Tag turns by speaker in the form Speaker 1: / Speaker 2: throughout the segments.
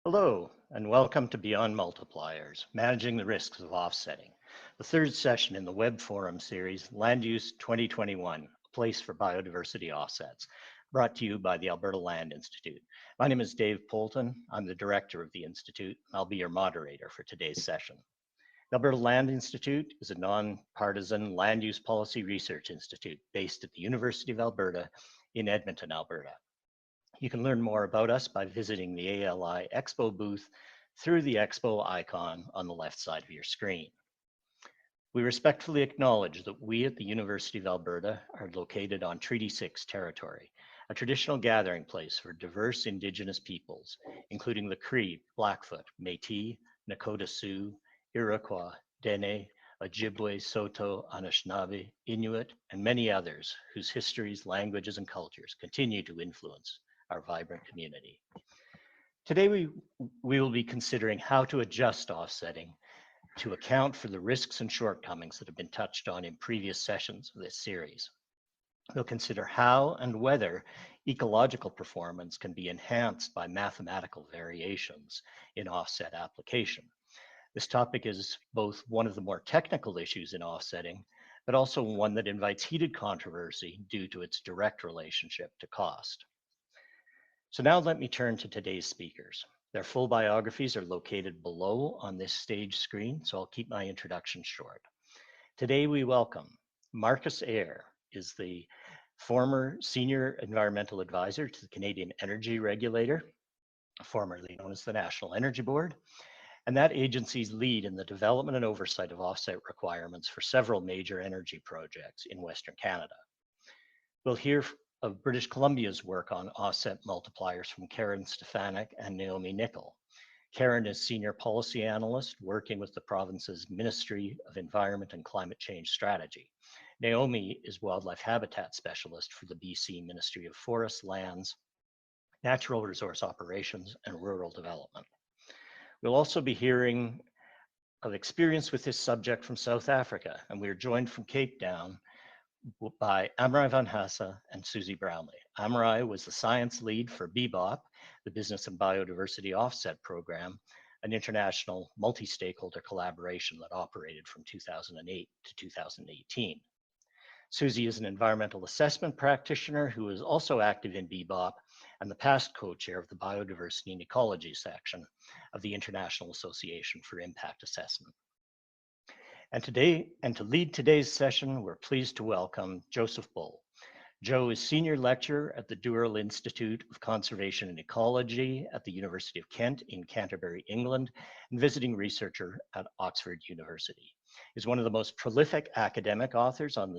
Speaker 1: Hello, and welcome to Beyond Multipliers, Managing the Risks of Offsetting, the third session in the web forum series, Land Use 2021, A Place for Biodiversity Offsets, brought to you by the Alberta Land Institute. My name is Dave Poulton. I'm the director of the Institute, and I'll be your moderator for today's session. The Alberta Land Institute is a non-partisan land use policy research institute based at the University of Alberta in Edmonton, Alberta. You can learn more about us by visiting the ALI Expo booth through the Expo icon on the left side of your screen. We respectfully acknowledge that we at the University of Alberta are located on Treaty 6 territory, a traditional gathering place for diverse Indigenous peoples, including the Cree, Blackfoot, Métis, Nakota Sioux, Iroquois, Dene, Ojibwe, Saulteaux, Anishinaabe, Inuit, and many others whose histories, languages, and cultures continue to influence our vibrant community. Today, we will be considering how to adjust offsetting to account for the risks and shortcomings that have been touched on in previous sessions of this series. We'll consider how and whether ecological performance can be enhanced by mathematical variations in offset application. This topic is both one of the more technical issues in offsetting, but also one that invites heated controversy due to its direct relationship to cost. So now let me turn to today's speakers. Their full biographies are located below on this stage screen, so I'll keep my introduction short. Today we welcome Marcus Eyre, is the former Senior Environmental Advisor to the Canadian Energy Regulator, formerly known as the National Energy Board, and that agency's lead in the development and oversight of offset requirements for several major energy projects in Western Canada. We'll hear of British Columbia's work on offset multipliers from Karen Stefanik and Naomi Nickel. Karen is Senior Policy Analyst working with the province's Ministry of Environment and Climate Change Strategy. Naomi is Wildlife Habitat Specialist for the BC Ministry of Forests, Lands, Natural Resource Operations, and Rural Development. We'll also be hearing of experience with this subject from South Africa, and we are joined from Cape Town by Amrai van Hassa and Susie Brownlee. Amrai was the science lead for BBOP, the Business and Biodiversity Offset Program, an international multi-stakeholder collaboration that operated from 2008 to 2018. Susie is an environmental assessment practitioner who is also active in BBOP and the past co-chair of the Biodiversity and Ecology section of the International Association for Impact Assessment. And to lead today's session, we're pleased to welcome Joseph Bull. Joe is Senior Lecturer at the Durrell Institute of Conservation and Ecology at the University of Kent in Canterbury, England, and visiting researcher at Oxford University. He's one of the most prolific academic authors on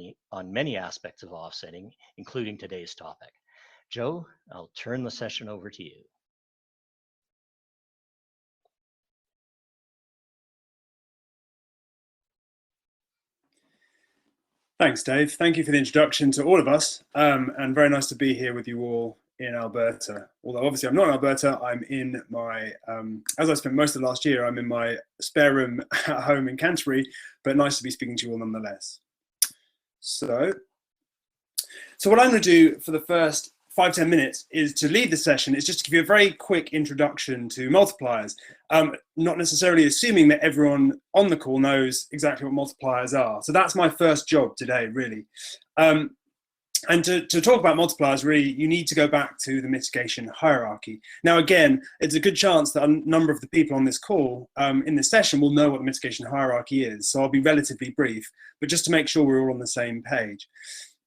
Speaker 1: many aspects of offsetting, including today's topic. Joe, I'll turn the session over to you.
Speaker 2: Thanks, Dave. Thank you for the introduction to all of us, and very nice to be here with you all in Alberta. Although obviously I'm not in Alberta, I'm in my, as I spent most of last year, I'm in my spare room at home in Canterbury, but nice to be speaking to you all nonetheless. So what I'm going to do for the first 5-10 minutes is to lead the session, is just to give you a very quick introduction to multipliers, not necessarily assuming that everyone on the call knows exactly what multipliers are. So that's my first job today, really. And to talk about multipliers, really, you need to go back to the mitigation hierarchy. Now, again, it's a good chance that a number of the people on this call in this session will know what the mitigation hierarchy is. So I'll be relatively brief, but just to make sure we're all on the same page.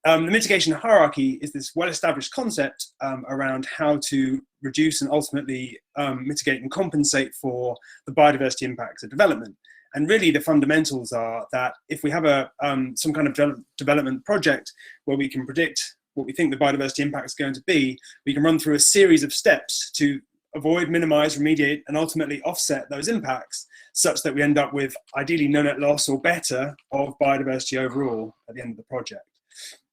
Speaker 2: The mitigation hierarchy is this well-established concept around how to reduce and ultimately mitigate and compensate for the biodiversity impacts of development. And really the fundamentals are that if we have some kind of development project where we can predict what we think the biodiversity impact is going to be, we can run through a series of steps to avoid, minimize, remediate, and ultimately offset those impacts such that we end up with ideally no net loss or better of biodiversity overall at the end of the project.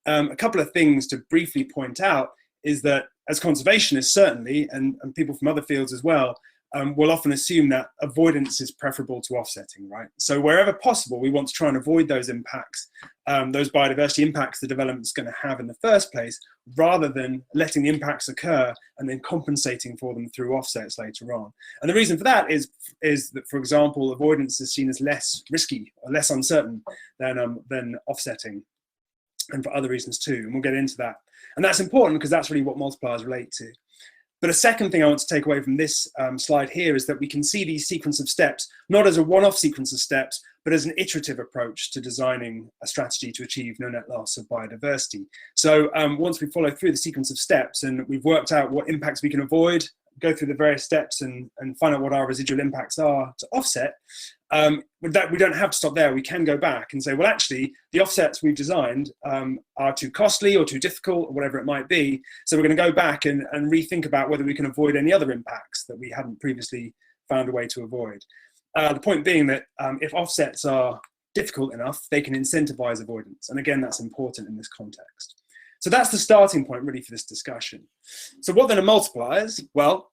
Speaker 2: A couple of things to briefly point out is that as conservationists certainly, and people from other fields as well, we'll often assume that avoidance is preferable to offsetting, right? So wherever possible, we want to try and avoid those impacts, those biodiversity impacts the development's going to have in the first place, rather than letting the impacts occur and then compensating for them through offsets later on. And the reason for that is that, for example, avoidance is seen as less risky or less uncertain than offsetting, and for other reasons too, and we'll get into that. And that's important because that's really what multipliers relate to. But a second thing I want to take away from this slide here is that we can see these sequence of steps not as a one-off sequence of steps, but as an iterative approach to designing a strategy to achieve no net loss of biodiversity. So once we follow through the sequence of steps and we've worked out what impacts we can avoid, go through the various steps and find out what our residual impacts are to offset, with that, we don't have to stop there. We can go back and say, well, actually, the offsets we've designed are too costly or too difficult or whatever it might be. So we're going to go back and rethink about whether we can avoid any other impacts that we hadn't previously found a way to avoid. The point being that if offsets are difficult enough, they can incentivize avoidance. And again, that's important in this context. So that's the starting point really for this discussion. So what then are multipliers? Well,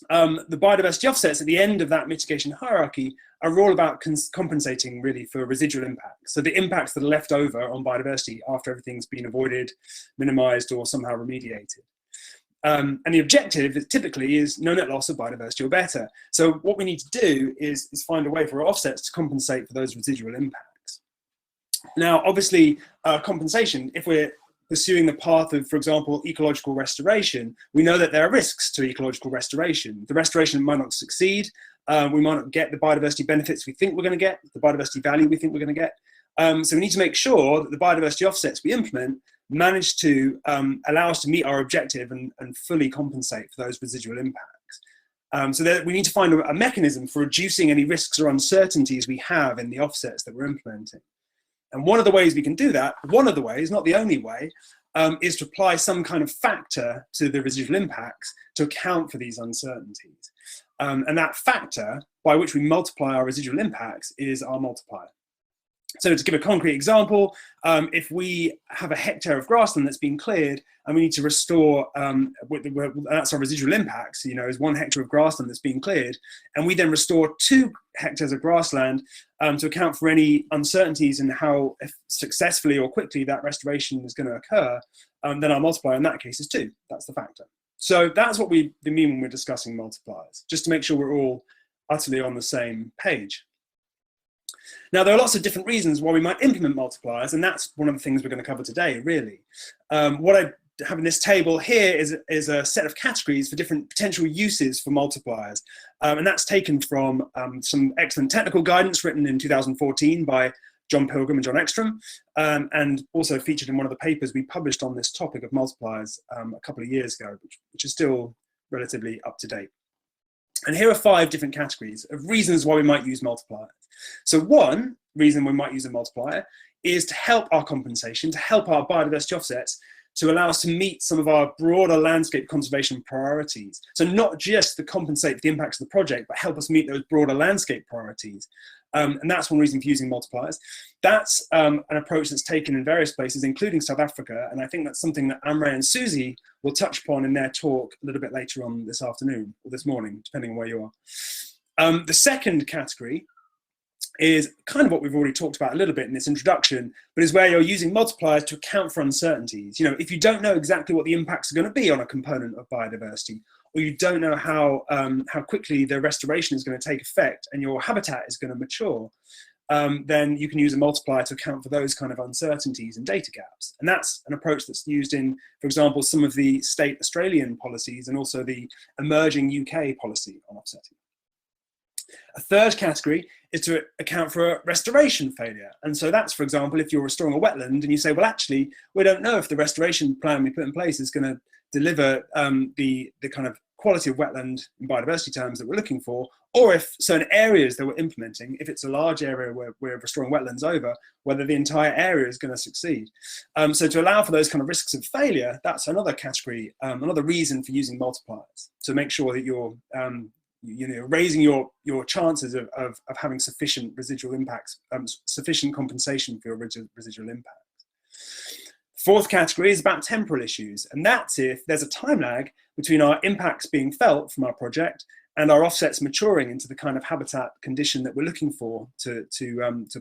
Speaker 2: the biodiversity offsets at the end of that mitigation hierarchy are all about compensating really for residual impacts. So the impacts that are left over on biodiversity after everything's been avoided, minimized, or somehow remediated. And the objective is typically is no net loss of biodiversity or better. So what we need to do is find a way for offsets to compensate for those residual impacts. Now, obviously, compensation, if we're pursuing the path of, for example, ecological restoration, we know that there are risks to ecological restoration. The restoration might not succeed. We might not get the biodiversity benefits we think we're going to get, the biodiversity value we think we're going to get. So we need to make sure that the biodiversity offsets we implement manage to allow us to meet our objective and fully compensate for those residual impacts. So that we need to find a mechanism for reducing any risks or uncertainties we have in the offsets that we're implementing. And one of the ways we can do that, one of the ways, not the only way, is to apply some kind of factor to the residual impacts to account for these uncertainties. And that factor by which we multiply our residual impacts is our multiplier. So to give a concrete example, if we have a hectare of grassland that's been cleared and we need to restore, that's our residual impacts, you know, is 1 hectare of grassland that's been cleared, and we then restore 2 hectares of grassland to account for any uncertainties in how successfully or quickly that restoration is going to occur, then our multiplier in that case is 2. That's the factor. So that's what we mean when we're discussing multipliers, just to make sure we're all utterly on the same page. Now, there are lots of different reasons why we might implement multipliers, and that's one of the things we're going to cover today, really. What I have in this table here is a set of categories for different potential uses for multipliers. And that's taken from some excellent technical guidance written in 2014 by John Pilgrim and John Ekstrom, and also featured in one of the papers we published on this topic of multipliers a couple of years ago, which is still relatively up to date. And here are 5 different categories of reasons why we might use multipliers. So one reason we might use a multiplier is to help our compensation, to help our biodiversity offsets, to allow us to meet some of our broader landscape conservation priorities. So not just to compensate for the impacts of the project, but help us meet those broader landscape priorities. And that's one reason for using multipliers. That's an approach that's taken in various places, including South Africa. And I think that's something that Amre and Susie will touch upon in their talk a little bit later on this afternoon or this morning, depending on where you are. The second category is kind of what we've already talked about a little bit in this introduction, but is where you're using multipliers to account for uncertainties. You know, if you don't know exactly what the impacts are going to be on a component of biodiversity, or you don't know how quickly the restoration is going to take effect and your habitat is going to mature, then you can use a multiplier to account for those kind of uncertainties and data gaps. And that's an approach that's used in, for example, some of the state Australian policies and also the emerging UK policy on offsetting. A third category is to account for restoration failure. And so that's, for example, if you're restoring a wetland and you say, well, actually, we don't know if the restoration plan we put in place is going to deliver the kind of quality of wetland in biodiversity terms that we're looking for, or if certain areas that we're implementing, if it's a large area where we're restoring wetlands over, whether the entire area is going to succeed. So to allow for those kind of risks of failure, that's another category, another reason for using multipliers, to make sure that you're raising your chances of having sufficient residual impacts, sufficient compensation for your residual impacts. Fourth category is about temporal issues, and that's if there's a time lag between our impacts being felt from our project and our offsets maturing into the kind of habitat condition that we're looking for to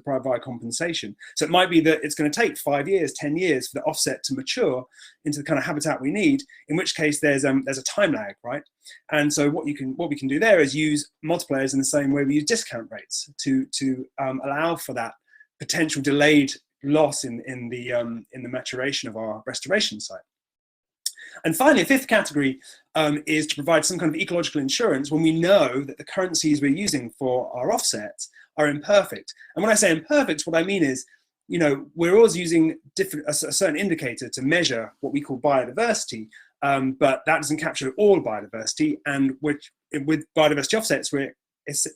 Speaker 2: provide compensation. So it might be that it's going to take 5 years, 10 years for the offset to mature into the kind of habitat we need, in which case there's a time lag, right? And so what we can do there is use multipliers in the same way we use discount rates to allow for that potential delayed loss in the maturation of our restoration site. And finally, a fifth category is to provide some kind of ecological insurance when we know that the currencies we're using for our offsets are imperfect. And when I say imperfect, what I mean is, you know, we're always using a certain indicator to measure what we call biodiversity, but that doesn't capture all biodiversity. And with biodiversity offsets, we're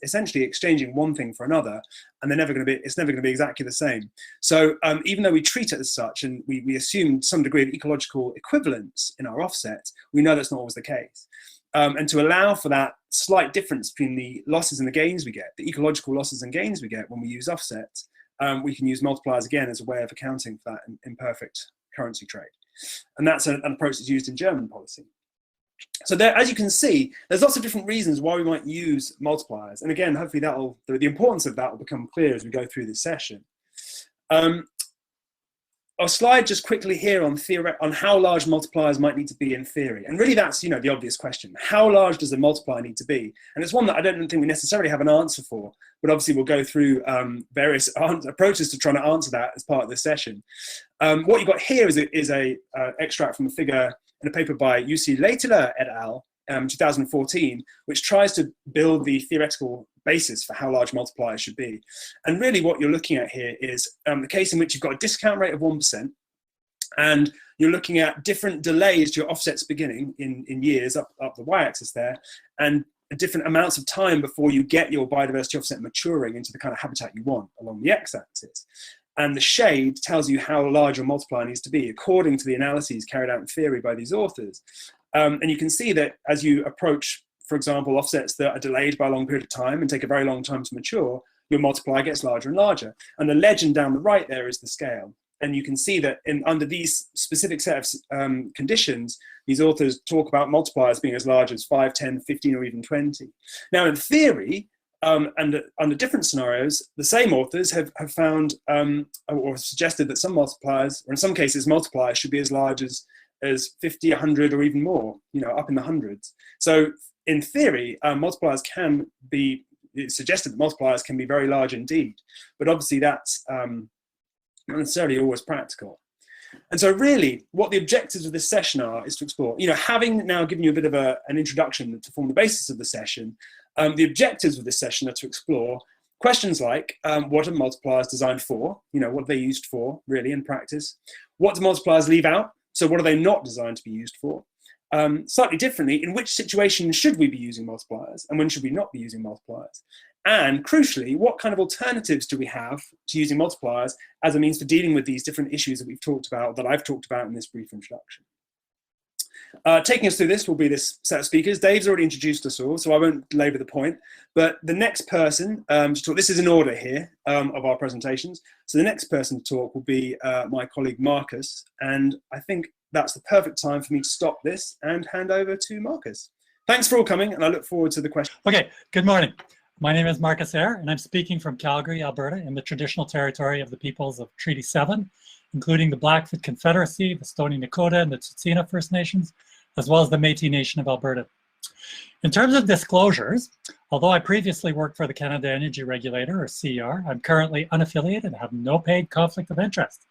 Speaker 2: essentially exchanging one thing for another, and it's never going to be exactly the same. So even though we treat it as such, and we assume some degree of ecological equivalence in our offsets, we know that's not always the case. And to allow for that slight difference between the losses and the gains we get, the ecological losses and gains we get when we use offsets, we can use multipliers again as a way of accounting for that imperfect currency trade. And that's an approach that's used in German policy. So there, as you can see, there's lots of different reasons why we might use multipliers. And again, hopefully the importance of that will become clear as we go through this session. Our slide just quickly here on how large multipliers might need to be in theory. And really that's, you know, the obvious question. How large does a multiplier need to be? And it's one that I don't think we necessarily have an answer for, but obviously we'll go through various approaches to trying to answer that as part of this session. What you've got here is a extract from a figure in a paper by UC Leitler et al. 2014, which tries to build the theoretical basis for how large multipliers should be. And really what you're looking at here is the case in which you've got a discount rate of 1%, and you're looking at different delays to your offsets beginning in years up the y-axis there, and different amounts of time before you get your biodiversity offset maturing into the kind of habitat you want along the x-axis. And the shade tells you how large your multiplier needs to be according to the analyses carried out in theory by these authors. And you can see that as you approach, for example, offsets that are delayed by a long period of time and take a very long time to mature, your multiplier gets larger and larger. And the legend down the right there is the scale. And you can see that under these specific set of conditions, these authors talk about multipliers being as large as 5, 10, 15, or even 20. Now, in theory, and under different scenarios, the same authors have found or suggested that some multipliers, or in some cases, multipliers should be as large as 50, 100, or even more, you know, up in the hundreds. So in theory, multipliers can be, it's suggested that multipliers can be very large indeed, but obviously that's not necessarily always practical. And so really what the objectives of this session are is to explore, you know, having now given you a bit of an introduction to form the basis of the session, the objectives of this session are to explore questions like, what are multipliers designed for? You know, what are they used for really in practice? What do multipliers leave out? So what are they not designed to be used for? Slightly differently, in which situations should we be using multipliers and when should we not be using multipliers? And crucially, what kind of alternatives do we have to using multipliers as a means for dealing with these different issues that we've talked about, that I've talked about in this brief introduction? Taking us through this will be this set of speakers. Dave's already introduced us all, so I won't labour the point. But the next person to talk, this is in order here of our presentations. So the next person to talk will be my colleague Marcus. And I think that's the perfect time for me to stop this and hand over to Marcus. Thanks for all coming, and I look forward to the questions.
Speaker 3: Okay, good morning. My name is Marcus Eyre, and I'm speaking from Calgary, Alberta, in the traditional territory of the peoples of Treaty 7, including the Blackfoot Confederacy, the Stoney Nakoda, and the Tsuut'ina First Nations, as well as the Métis Nation of Alberta. In terms of disclosures, although I previously worked for the Canada Energy Regulator, or CER, I'm currently unaffiliated and have no paid conflict of interest.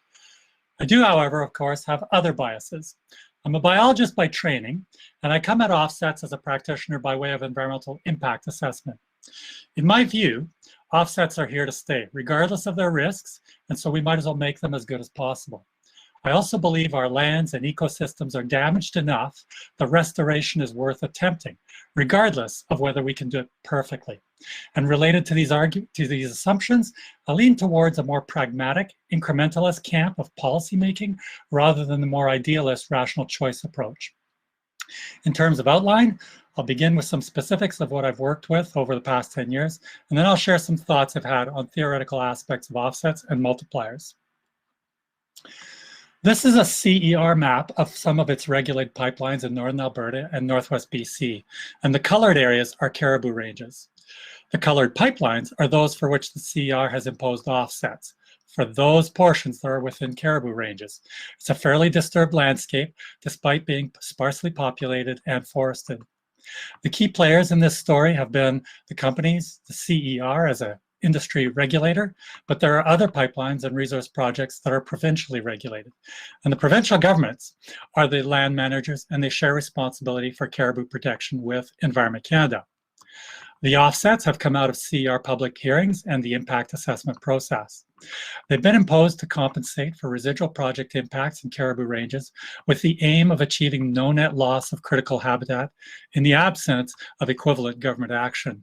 Speaker 3: I do, however, of course, have other biases. I'm a biologist by training, and I come at offsets as a practitioner by way of environmental impact assessment. In my view, offsets are here to stay, regardless of their risks, and so we might as well make them as good as possible. I also believe our lands and ecosystems are damaged enough that restoration is worth attempting, regardless of whether we can do it perfectly. And related to these assumptions, I lean towards a more pragmatic, incrementalist camp of policymaking rather than the more idealist rational choice approach. In terms of outline, I'll begin with some specifics of what I've worked with over the past 10 years, and then I'll share some thoughts I've had on theoretical aspects of offsets and multipliers. This is a CER map of some of its regulated pipelines in northern Alberta and northwest BC, and the colored areas are caribou ranges. The colored pipelines are those for which the CER has imposed offsets, for those portions that are within caribou ranges. It's a fairly disturbed landscape, despite being sparsely populated and forested. The key players in this story have been the companies, the CER as an industry regulator, but there are other pipelines and resource projects that are provincially regulated. And the provincial governments are the land managers, and they share responsibility for caribou protection with Environment Canada. The offsets have come out of CER public hearings and the impact assessment process. They've been imposed to compensate for residual project impacts in caribou ranges with the aim of achieving no net loss of critical habitat in the absence of equivalent government action.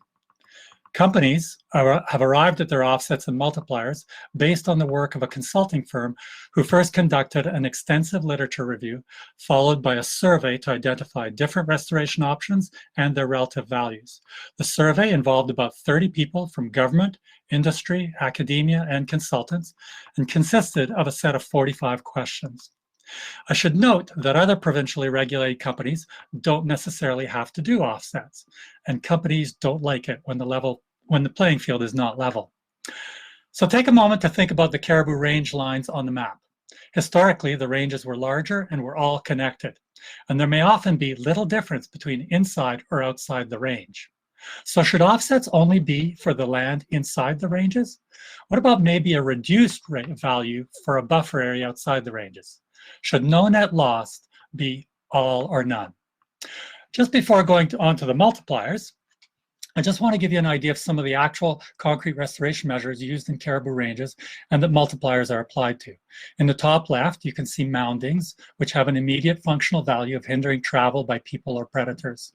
Speaker 3: Companies have arrived at their offsets and multipliers based on the work of a consulting firm who first conducted an extensive literature review, followed by a survey to identify different restoration options and their relative values. The survey involved about 30 people from government, industry, academia, and consultants, and consisted of a set of 45 questions. I should note that other provincially regulated companies don't necessarily have to do offsets, and companies don't like it when the playing field is not level. So take a moment to think about the caribou range lines on the map. Historically, the ranges were larger and were all connected, and there may often be little difference between inside or outside the range. So should offsets only be for the land inside the ranges? What about maybe a reduced value for a buffer area outside the ranges? Should no net loss be all or none? Just before going on to the multipliers, I just want to give you an idea of some of the actual concrete restoration measures used in caribou ranges and that multipliers are applied to. In the top left, you can see moundings, which have an immediate functional value of hindering travel by people or predators.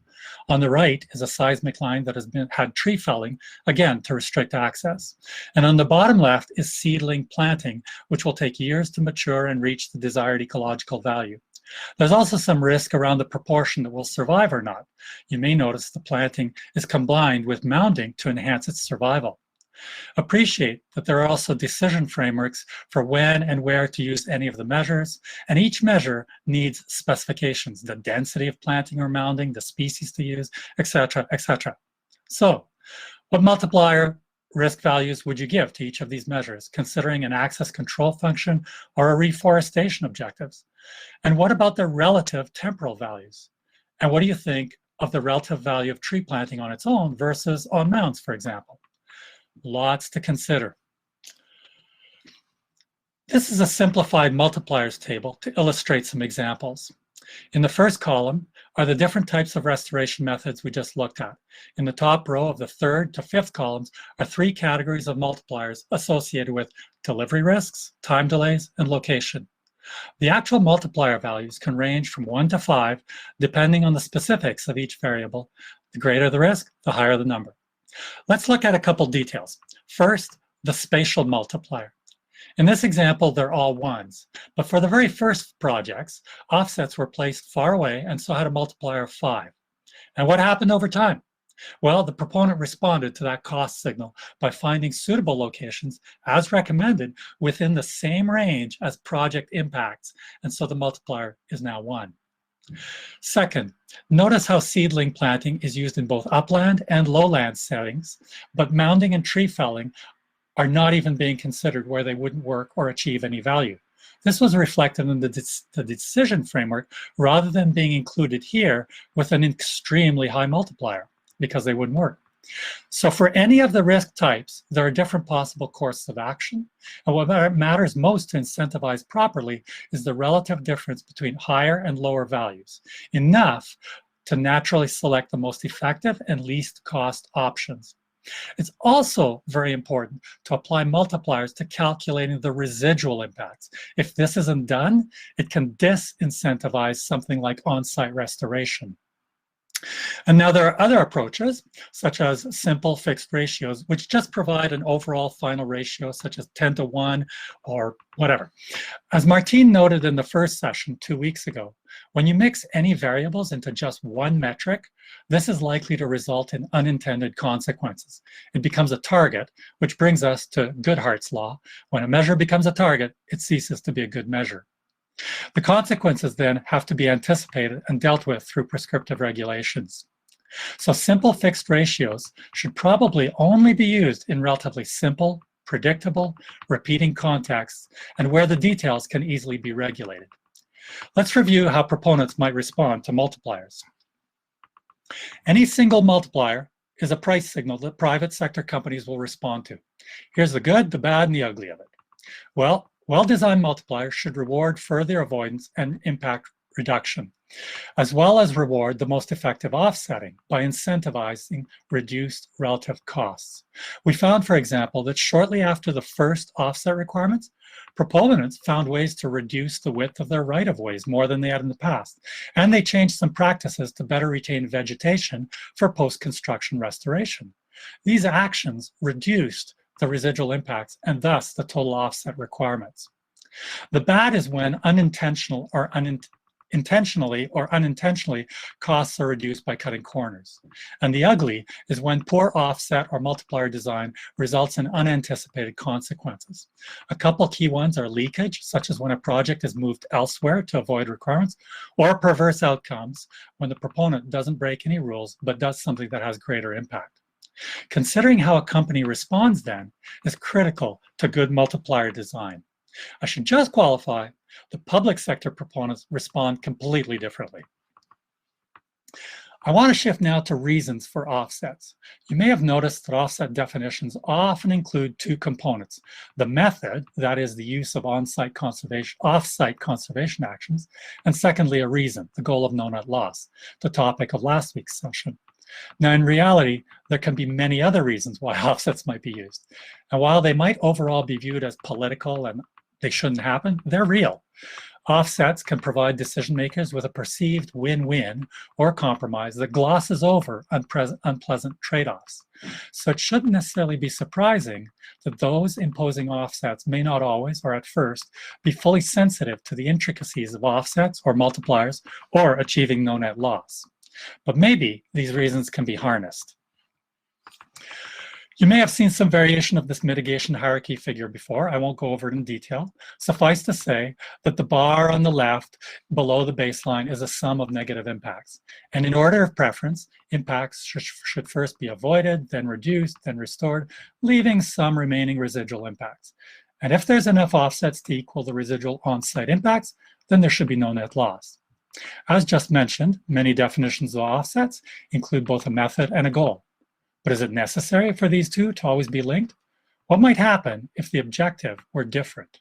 Speaker 3: On the right is a seismic line that has had tree felling, again, to restrict access. And on the bottom left is seedling planting, which will take years to mature and reach the desired ecological value. There's also some risk around the proportion that will survive or not. You may notice the planting is combined with mounding to enhance its survival. Appreciate that there are also decision frameworks for when and where to use any of the measures, and each measure needs specifications, the density of planting or mounding, the species to use, etc., etc. So, what multiplier risk values would you give to each of these measures, considering an access control function or a reforestation objectives? And what about the relative temporal values? And what do you think of the relative value of tree planting on its own versus on mounds, for example? Lots to consider. This is a simplified multipliers table to illustrate some examples. In the first column are the different types of restoration methods we just looked at. In the top row of the third to fifth columns are 3 categories of multipliers associated with delivery risks, time delays, and location. The actual multiplier values can range from 1 to 5, depending on the specifics of each variable. The greater the risk, the higher the number. Let's look at a couple details. First, the spatial multiplier. In this example, they're all 1s, but for the very first projects, offsets were placed far away and so had a multiplier of 5. And what happened over time? Well, the proponent responded to that cost signal by finding suitable locations as recommended within the same range as project impacts, and so the multiplier is now 1. Second, notice how seedling planting is used in both upland and lowland settings, but mounding and tree felling are not even being considered where they wouldn't work or achieve any value. This was reflected in the decision framework rather than being included here with an extremely high multiplier because they wouldn't work. So for any of the risk types, there are different possible courses of action. And what matters most to incentivize properly is the relative difference between higher and lower values, enough to naturally select the most effective and least cost options. It's also very important to apply multipliers to calculating the residual impacts. If this isn't done, it can disincentivize something like on-site restoration. And now there are other approaches, such as simple fixed ratios, which just provide an overall final ratio, such as 10 to 1 or whatever. As Martine noted in the first session 2 weeks ago, when you mix any variables into just one metric, this is likely to result in unintended consequences. It becomes a target, which brings us to Goodhart's law. When a measure becomes a target, it ceases to be a good measure. The consequences then have to be anticipated and dealt with through prescriptive regulations. So simple fixed ratios should probably only be used in relatively simple, predictable, repeating contexts, and where the details can easily be regulated. Let's review how proponents might respond to multipliers. Any single multiplier is a price signal that private sector companies will respond to. Here's the good, the bad, and the ugly of it. Well, well-designed multipliers should reward further avoidance and impact reduction, as well as reward the most effective offsetting by incentivizing reduced relative costs. We found, for example, that shortly after the first offset requirements, proponents found ways to reduce the width of their right-of-ways more than they had in the past, and they changed some practices to better retain vegetation for post-construction restoration. These actions reduced the residual impacts and thus the total offset requirements. The bad is when intentionally or unintentionally costs are reduced by cutting corners. And the ugly is when poor offset or multiplier design results in unanticipated consequences. A couple key ones are leakage, such as when a project is moved elsewhere to avoid requirements, or perverse outcomes when the proponent doesn't break any rules but does something that has greater impact. Considering how a company responds then is critical to good multiplier design. I should just qualify, the public sector proponents respond completely differently. I want to shift now to reasons for offsets. You may have noticed that offset definitions often include two components: the method, that is the use of offsite conservation actions, and secondly, a reason, the goal of no net loss, the topic of last week's session. Now, in reality, there can be many other reasons why offsets might be used. And while they might overall be viewed as political and they shouldn't happen, they're real. Offsets can provide decision makers with a perceived win-win or compromise that glosses over unpleasant trade-offs. So it shouldn't necessarily be surprising that those imposing offsets may not always, or at first, be fully sensitive to the intricacies of offsets or multipliers or achieving no net loss. But maybe these reasons can be harnessed. You may have seen some variation of this mitigation hierarchy figure before. I won't go over it in detail. Suffice to say that the bar on the left below the baseline is a sum of negative impacts. And in order of preference, impacts should first be avoided, then reduced, then restored, leaving some remaining residual impacts. And if there's enough offsets to equal the residual on-site impacts, then there should be no net loss. As just mentioned, many definitions of offsets include both a method and a goal. But is it necessary for these two to always be linked? What might happen if the objective were different?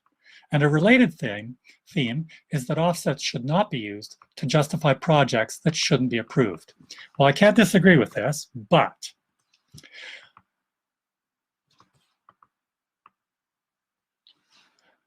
Speaker 3: And a related theme is that offsets should not be used to justify projects that shouldn't be approved. Well, I can't disagree with this, but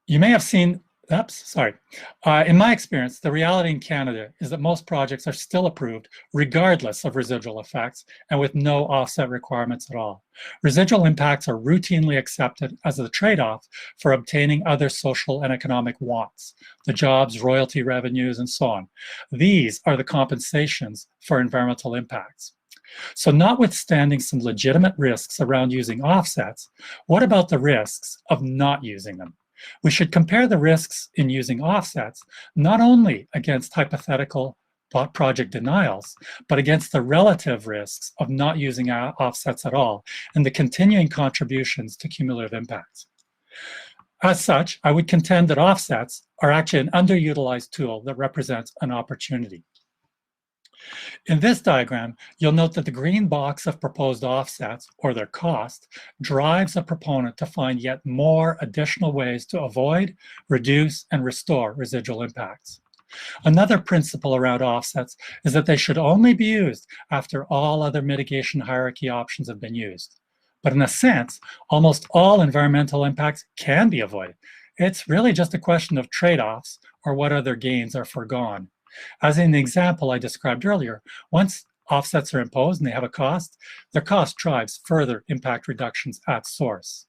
Speaker 3: you may have seen, in my experience, the reality in Canada is that most projects are still approved regardless of residual effects and with no offset requirements at all. Residual impacts are routinely accepted as a trade-off for obtaining other social and economic wants, the jobs, royalty revenues, and so on. These are the compensations for environmental impacts. So notwithstanding some legitimate risks around using offsets, what about the risks of not using them? We should compare the risks in using offsets not only against hypothetical project denials, but against the relative risks of not using offsets at all and the continuing contributions to cumulative impacts. As such, I would contend that offsets are actually an underutilized tool that represents an opportunity. In this diagram, you'll note that the green box of proposed offsets, or their cost, drives a proponent to find yet more additional ways to avoid, reduce, and restore residual impacts. Another principle around offsets is that they should only be used after all other mitigation hierarchy options have been used. But in a sense, almost all environmental impacts can be avoided. It's really just a question of trade-offs or what other gains are foregone. As in the example I described earlier, once offsets are imposed and they have a cost, their cost drives further impact reductions at source.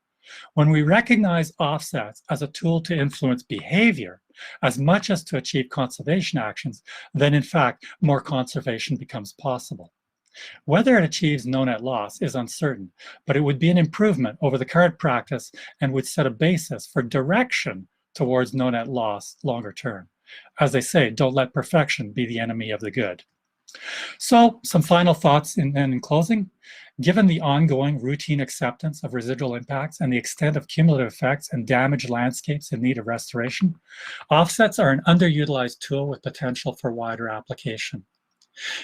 Speaker 3: When we recognize offsets as a tool to influence behavior as much as to achieve conservation actions, then in fact, more conservation becomes possible. Whether it achieves no net loss is uncertain, but it would be an improvement over the current practice and would set a basis for direction towards no net loss longer term. As they say, don't let perfection be the enemy of the good. So some final thoughts in closing. Given the ongoing routine acceptance of residual impacts and the extent of cumulative effects and damaged landscapes in need of restoration, offsets are an underutilized tool with potential for wider application.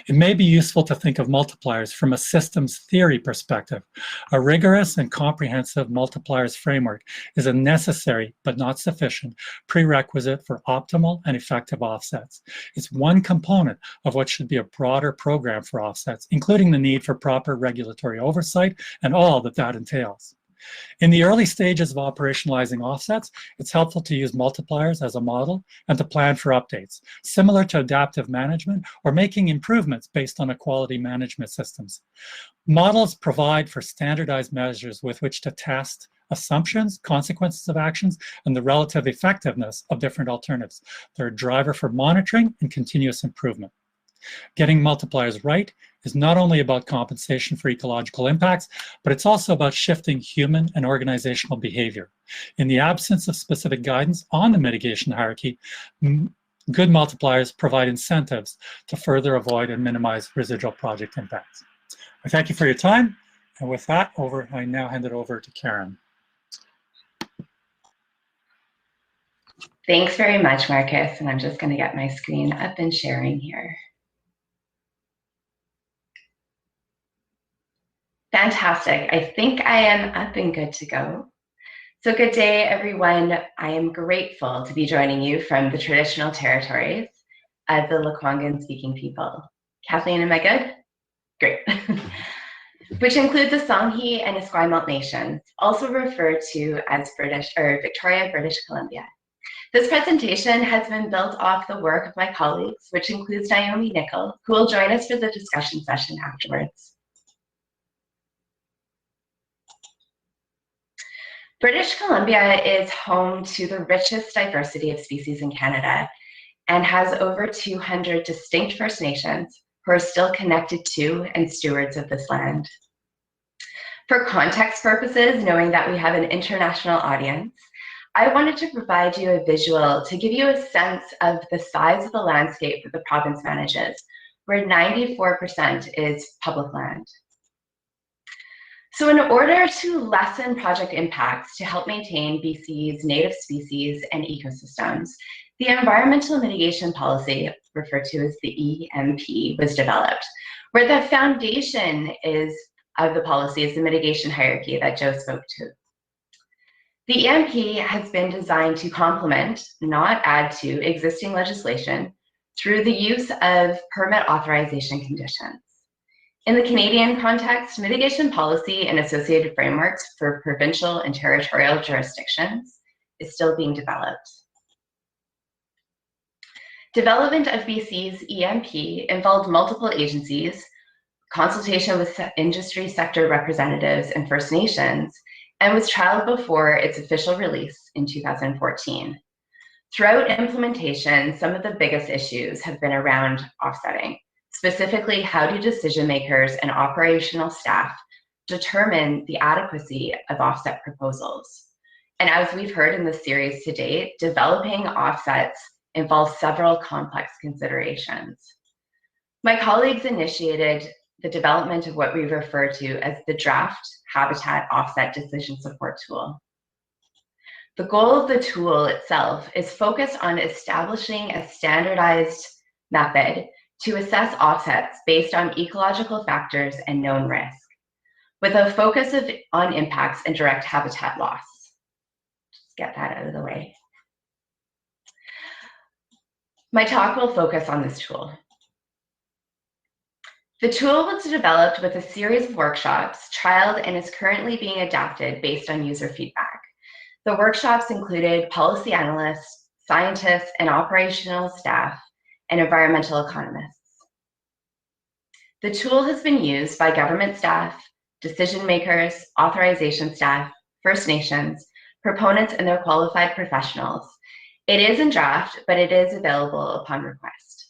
Speaker 3: It may be useful to think of multipliers from a systems theory perspective. A rigorous and comprehensive multipliers framework is a necessary but not sufficient prerequisite for optimal and effective offsets. It's one component of what should be a broader program for offsets, including the need for proper regulatory oversight and all that that entails. In the early stages of operationalizing offsets, it's helpful to use multipliers as a model and to plan for updates, similar to adaptive management or making improvements based on equality management systems. Models provide for standardized measures with which to test assumptions, consequences of actions, and the relative effectiveness of different alternatives. They're a driver for monitoring and continuous improvement. Getting multipliers right is not only about compensation for ecological impacts, but it's also about shifting human and organizational behavior. In the absence of specific guidance on the mitigation hierarchy, good multipliers provide incentives to further avoid and minimize residual project impacts. I thank you for your time, and with that, I now hand it over to Karen.
Speaker 4: Thanks very much, Marcus, and I'm just going to get my screen up and sharing here. Fantastic. I think I am up and good to go. So good day, everyone. I am grateful to be joining you from the traditional territories of the Lekwungen speaking people. Kathleen, am I good? Great. Which include the Songhe and Esquimalt nations, also referred to as Victoria, British Columbia. This presentation has been built off the work of my colleagues, which includes Naomi Nickel, who will join us for the discussion session afterwards. British Columbia is home to the richest diversity of species in Canada and has over 200 distinct First Nations who are still connected to and stewards of this land. For context purposes, knowing that we have an international audience, I wanted to provide you a visual to give you a sense of the size of the landscape that the province manages, where 94% is public land. So in order to lessen project impacts to help maintain BC's native species and ecosystems, the Environmental Mitigation Policy, referred to as the EMP, was developed, where the foundation of the policy is the mitigation hierarchy that Joe spoke to. The EMP has been designed to complement, not add to, existing legislation through the use of permit authorization conditions. In the Canadian context, mitigation policy and associated frameworks for provincial and territorial jurisdictions is still being developed. Development of BC's EMP involved multiple agencies, consultation with industry sector representatives and First Nations, and was trialed before its official release in 2014. Throughout implementation, some of the biggest issues have been around offsetting. Specifically, how do decision makers and operational staff determine the adequacy of offset proposals? And as we've heard in the series to date, developing offsets involves several complex considerations. My colleagues initiated the development of what we refer to as the Draft Habitat Offset Decision Support Tool. The goal of the tool itself is focused on establishing a standardized method to assess offsets based on ecological factors and known risk, with a focus on impacts and direct habitat loss. Just get that out of the way. My talk will focus on this tool. The tool was developed with a series of workshops, trialed, and is currently being adapted based on user feedback. The workshops included policy analysts, scientists, and operational staff, and environmental economists. The tool has been used by government staff, decision makers, authorization staff, First Nations, proponents, and their qualified professionals. It is in draft, but it is available upon request.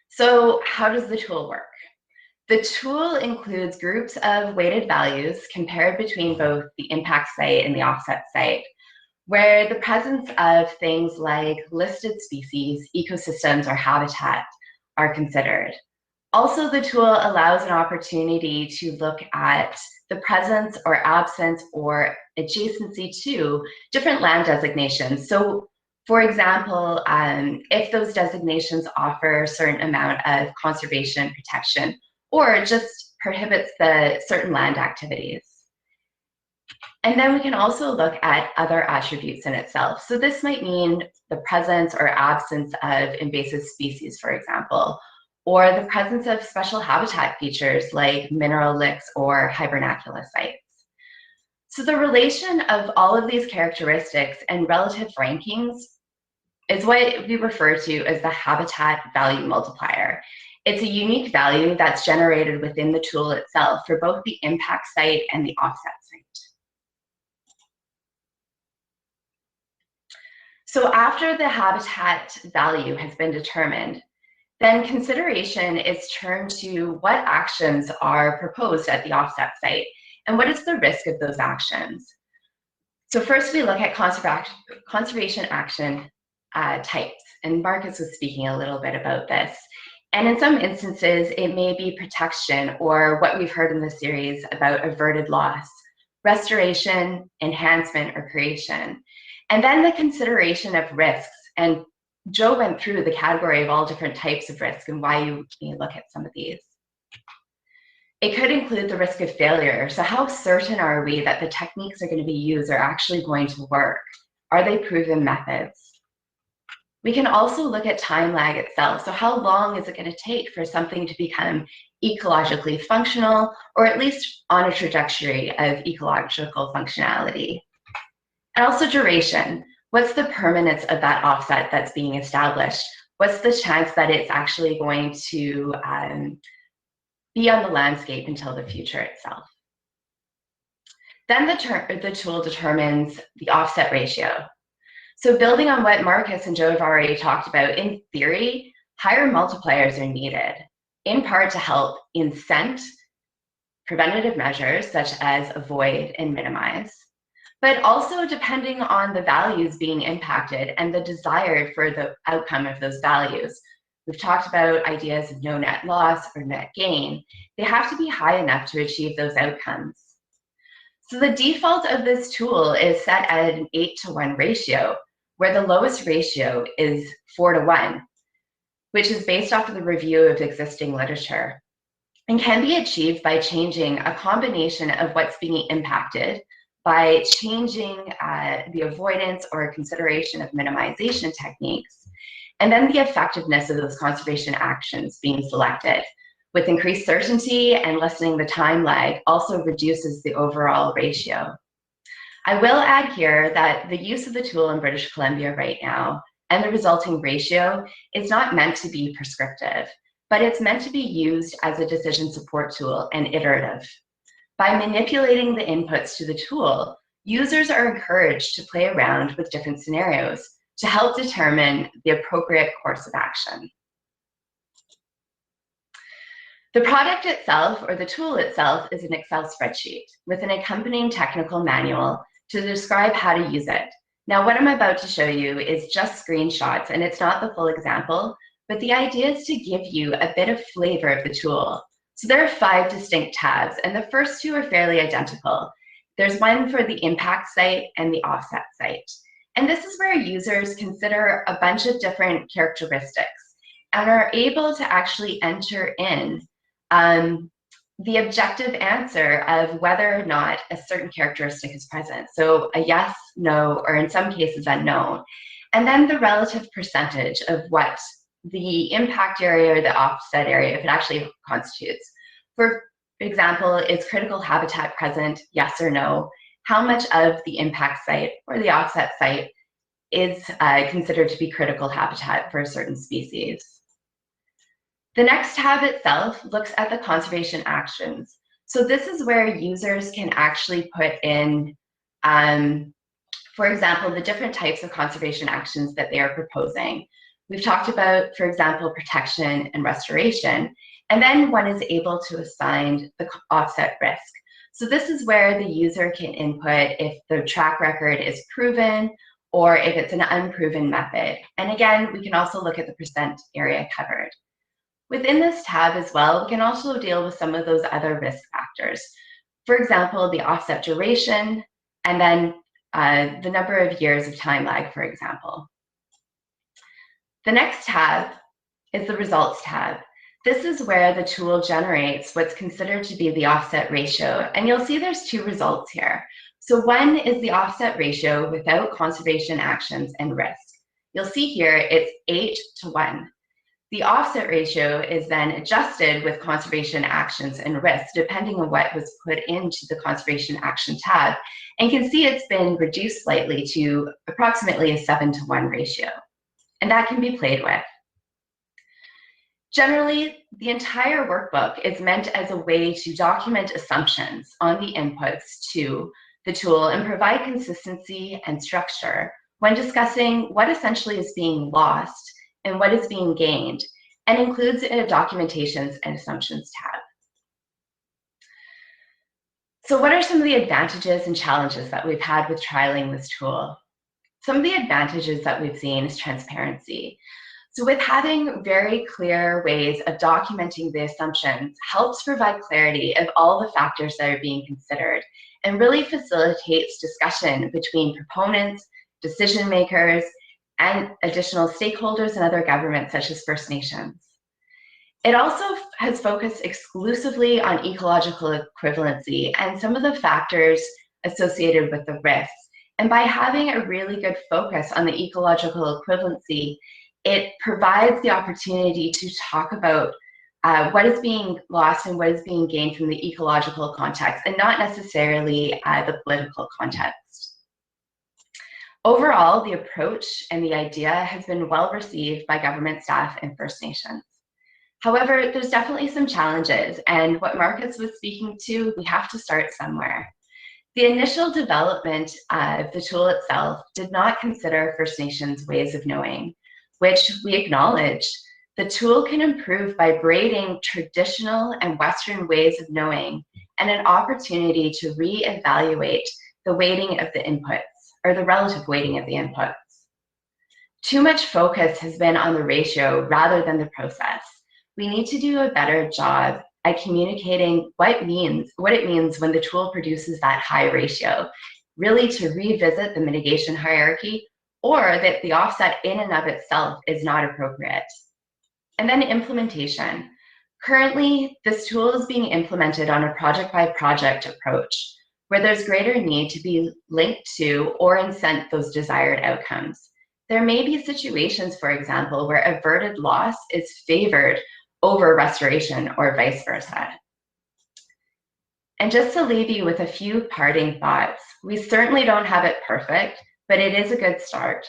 Speaker 4: So how does the tool work? The tool includes groups of weighted values compared between both the impact site and the offset site, where the presence of things like listed species, ecosystems, or habitat are considered. Also, the tool allows an opportunity to look at the presence or absence or adjacency to different land designations. So, for example, if those designations offer a certain amount of conservation protection or just prohibits the certain land activities. And then we can also look at other attributes in itself. So this might mean the presence or absence of invasive species, for example, or the presence of special habitat features like mineral licks or hibernaculum sites. So the relation of all of these characteristics and relative rankings is what we refer to as the habitat value multiplier. It's a unique value that's generated within the tool itself for both the impact site and the offset site. So after the habitat value has been determined, then consideration is turned to what actions are proposed at the offset site and what is the risk of those actions. So first we look at conservation action types, and Marcus was speaking a little bit about this. And in some instances, it may be protection, or what we've heard in the series about averted loss, restoration, enhancement, or creation. And then the consideration of risks. And Joe went through the category of all different types of risk and why you may look at some of these. It could include the risk of failure. So how certain are we that the techniques are going to be used are actually going to work? Are they proven methods? We can also look at time lag itself. So how long is it going to take for something to become ecologically functional, or at least on a trajectory of ecological functionality? And also duration. What's the permanence of that offset that's being established? What's the chance that it's actually going to be on the landscape until the future itself? Then the tool determines the offset ratio. So building on what Marcus and Joe have already talked about, in theory, higher multipliers are needed, in part to help incent preventative measures such as avoid and minimize, but also depending on the values being impacted and the desire for the outcome of those values. We've talked about ideas of no net loss or net gain. They have to be high enough to achieve those outcomes. So the default of this tool is set at an 8:1 ratio, where the lowest ratio is 4:1, which is based off of the review of existing literature, and can be achieved by changing a combination of what's being impacted, by changing the avoidance or consideration of minimization techniques, and then the effectiveness of those conservation actions being selected. With increased certainty and lessening the time lag also reduces the overall ratio. I will add here that the use of the tool in British Columbia right now and the resulting ratio is not meant to be prescriptive, but it's meant to be used as a decision support tool and iterative. By manipulating the inputs to the tool, users are encouraged to play around with different scenarios to help determine the appropriate course of action. The product itself, or the tool itself, is an Excel spreadsheet with an accompanying technical manual to describe how to use it. Now, what I'm about to show you is just screenshots, and it's not the full example, but the idea is to give you a bit of flavor of the tool. So there are 5 distinct tabs, and the first 2 are fairly identical. There's one for the impact site and the offset site. And this is where users consider a bunch of different characteristics and are able to actually enter in the objective answer of whether or not a certain characteristic is present. So a yes, no, or in some cases unknown. And then the relative percentage of what the impact area or the offset area, if it actually constitutes. For example, is critical habitat present, yes or no? How much of the impact site or the offset site is considered to be critical habitat for a certain species? The next tab itself looks at the conservation actions. So this is where users can actually put in, for example, the different types of conservation actions that they are proposing. We've talked about, for example, protection and restoration, and then one is able to assign the offset risk. So this is where the user can input if the track record is proven or if it's an unproven method. And again, we can also look at the percent area covered. Within this tab as well, we can also deal with some of those other risk factors. For example, the offset duration, and then the number of years of time lag, for example. The next tab is the results tab. This is where the tool generates what's considered to be the offset ratio. And you'll see there's two results here. So one is the offset ratio without conservation actions and risk. You'll see here it's 8 to 1. The offset ratio is then adjusted with conservation actions and risk, depending on what was put into the conservation action tab. And you can see it's been reduced slightly to approximately a 7 to 1 ratio. And that can be played with. Generally, the entire workbook is meant as a way to document assumptions on the inputs to the tool and provide consistency and structure when discussing what essentially is being lost and what is being gained, and includes a documentations and assumptions tab. So what are some of the advantages and challenges that we've had with trialing this tool? Some of the advantages that we've seen is transparency. So with having very clear ways of documenting the assumptions helps provide clarity of all the factors that are being considered and really facilitates discussion between proponents, decision makers, and additional stakeholders and other governments such as First Nations. It also has focused exclusively on ecological equivalency and some of the factors associated with the risks. And by having a really good focus on the ecological equivalency, it provides the opportunity to talk about what is being lost and what is being gained from the ecological context and not necessarily the political context. Overall, the approach and the idea has been well received by government staff and First Nations. However, there's definitely some challenges, and what Marcus was speaking to, we have to start somewhere. The initial development of the tool itself did not consider First Nations ways of knowing, which we acknowledge. The tool can improve by braiding traditional and Western ways of knowing and an opportunity to re-evaluate the weighting of the inputs, or the relative weighting of the inputs. Too much focus has been on the ratio rather than the process. We need to do a better job at communicating what it means when the tool produces that high ratio, really to revisit the mitigation hierarchy, or that the offset in and of itself is not appropriate. And then implementation. Currently, this tool is being implemented on a project-by-project approach, where there's greater need to be linked to or incent those desired outcomes. There may be situations, for example, where averted loss is favored over restoration or vice versa. And just to leave you with a few parting thoughts, we certainly don't have it perfect, but it is a good start.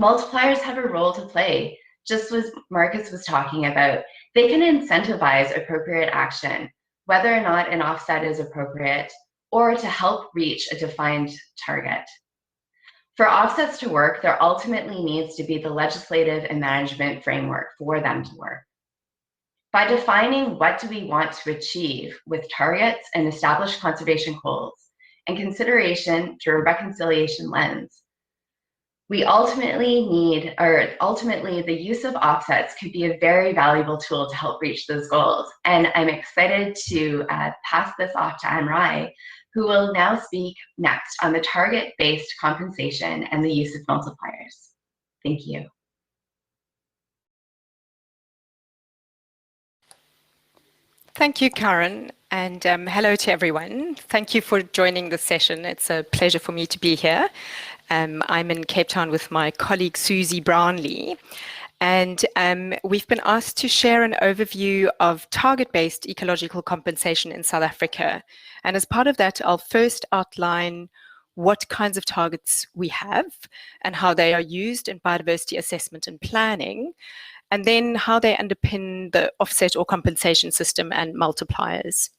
Speaker 4: Multipliers have a role to play, just as Marcus was talking about. They can incentivize appropriate action, whether or not an offset is appropriate, or to help reach a defined target. For offsets to work, there ultimately needs to be the legislative and management framework for them to work. By defining what do we want to achieve with targets and established conservation goals and consideration through a reconciliation lens, we ultimately the use of offsets could be a very valuable tool to help reach those goals. And I'm excited to pass this off to Anne Rai, who will now speak next on the target-based compensation and the use of multipliers. Thank you.
Speaker 5: Thank you, Karen, and hello to everyone. Thank you for joining this session. It's a pleasure for me to be here. I'm in Cape Town with my colleague Susie Brownlee, and we've been asked to share an overview of target-based ecological compensation in South Africa. And as part of that, I'll first outline what kinds of targets we have and how they are used in biodiversity assessment and planning, and then how they underpin the offset or compensation system and multipliers.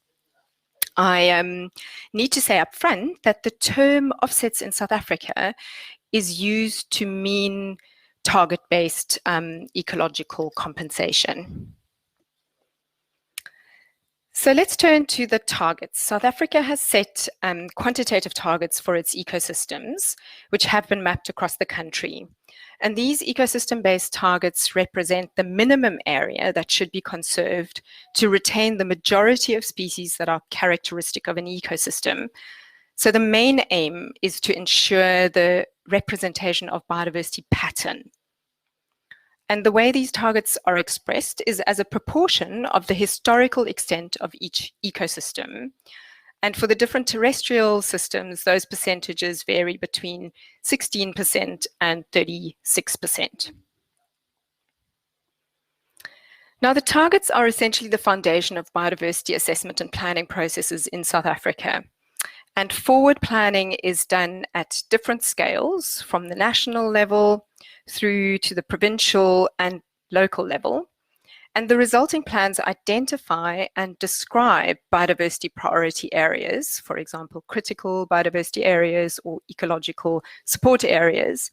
Speaker 5: I need to say up front that the term offsets in South Africa is used to mean target-based ecological compensation. So let's turn to the targets. South Africa has set quantitative targets for its ecosystems, which have been mapped across the country. And these ecosystem-based targets represent the minimum area that should be conserved to retain the majority of species that are characteristic of an ecosystem. So the main aim is to ensure the representation of biodiversity pattern. And the way these targets are expressed is as a proportion of the historical extent of each ecosystem. And for the different terrestrial systems, those percentages vary between 16% and 36%. Now, the targets are essentially the foundation of biodiversity assessment and planning processes in South Africa. And forward planning is done at different scales, from the national level through to the provincial and local level. And the resulting plans identify and describe biodiversity priority areas, for example, critical biodiversity areas or ecological support areas.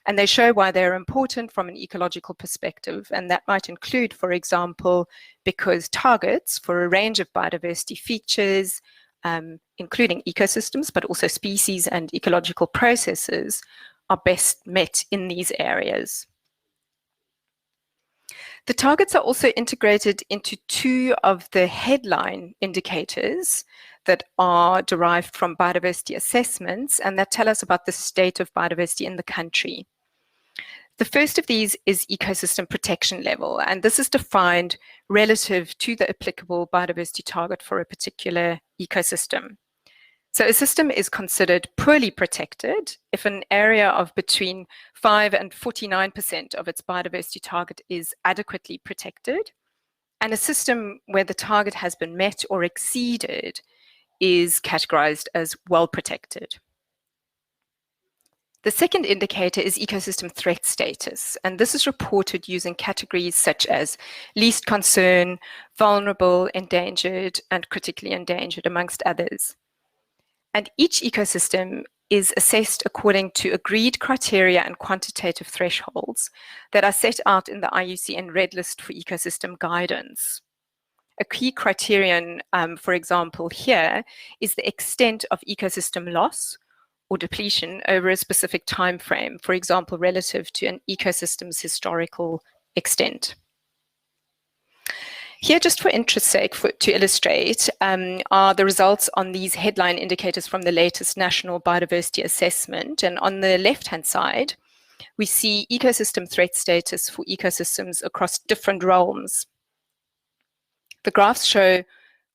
Speaker 5: And they show why they're important from an ecological perspective. And that might include, for example, because targets for a range of biodiversity features, including ecosystems, but also species and ecological processes, are best met in these areas. The targets are also integrated into two of the headline indicators that are derived from biodiversity assessments and that tell us about the state of biodiversity in the country. The first of these is ecosystem protection level, and this is defined relative to the applicable biodiversity target for a particular ecosystem. So a system is considered poorly protected if an area of between 5 and 49% of its biodiversity target is adequately protected, and a system where the target has been met or exceeded is categorized as well protected. The second indicator is ecosystem threat status, and this is reported using categories such as least concern, vulnerable, endangered, and critically endangered, amongst others. And each ecosystem is assessed according to agreed criteria and quantitative thresholds that are set out in the IUCN Red List for Ecosystem Guidance. A key criterion, for example, here is the extent of ecosystem loss or depletion over a specific time frame, for example, relative to an ecosystem's historical extent. Here, just for interest's sake, to illustrate, are the results on these headline indicators from the latest National Biodiversity Assessment. And on the left-hand side, we see ecosystem threat status for ecosystems across different realms. The graphs show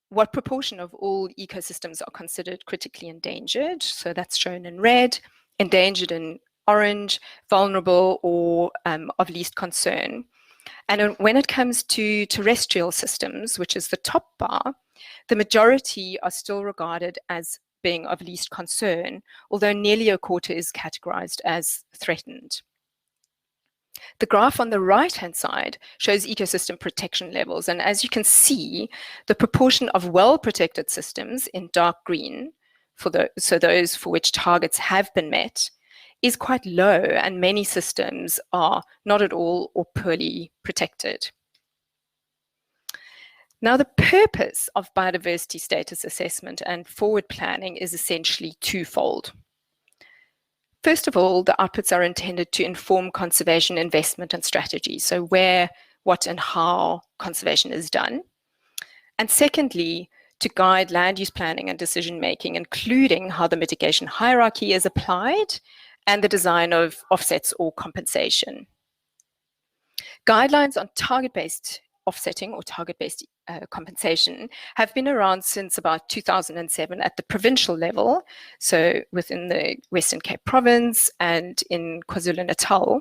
Speaker 5: what proportion of all ecosystems are considered critically endangered. So that's shown in red, endangered in orange, vulnerable, or of least concern. And when it comes to terrestrial systems, which is the top bar, the majority are still regarded as being of least concern, although nearly a quarter is categorized as threatened. The graph on the right-hand side shows ecosystem protection levels. And as you can see, the proportion of well-protected systems in dark green, so those for which targets have been met, is quite low, and many systems are not at all or poorly protected. Now, the purpose of biodiversity status assessment and forward planning is essentially twofold. First of all, the outputs are intended to inform conservation investment and strategy, so where, what, and how conservation is done. And secondly, to guide land use planning and decision making, including how the mitigation hierarchy is applied and the design of offsets or compensation. Guidelines on target-based offsetting or target-based compensation have been around since about 2007 at the provincial level, so within the Western Cape Province and in KwaZulu-Natal,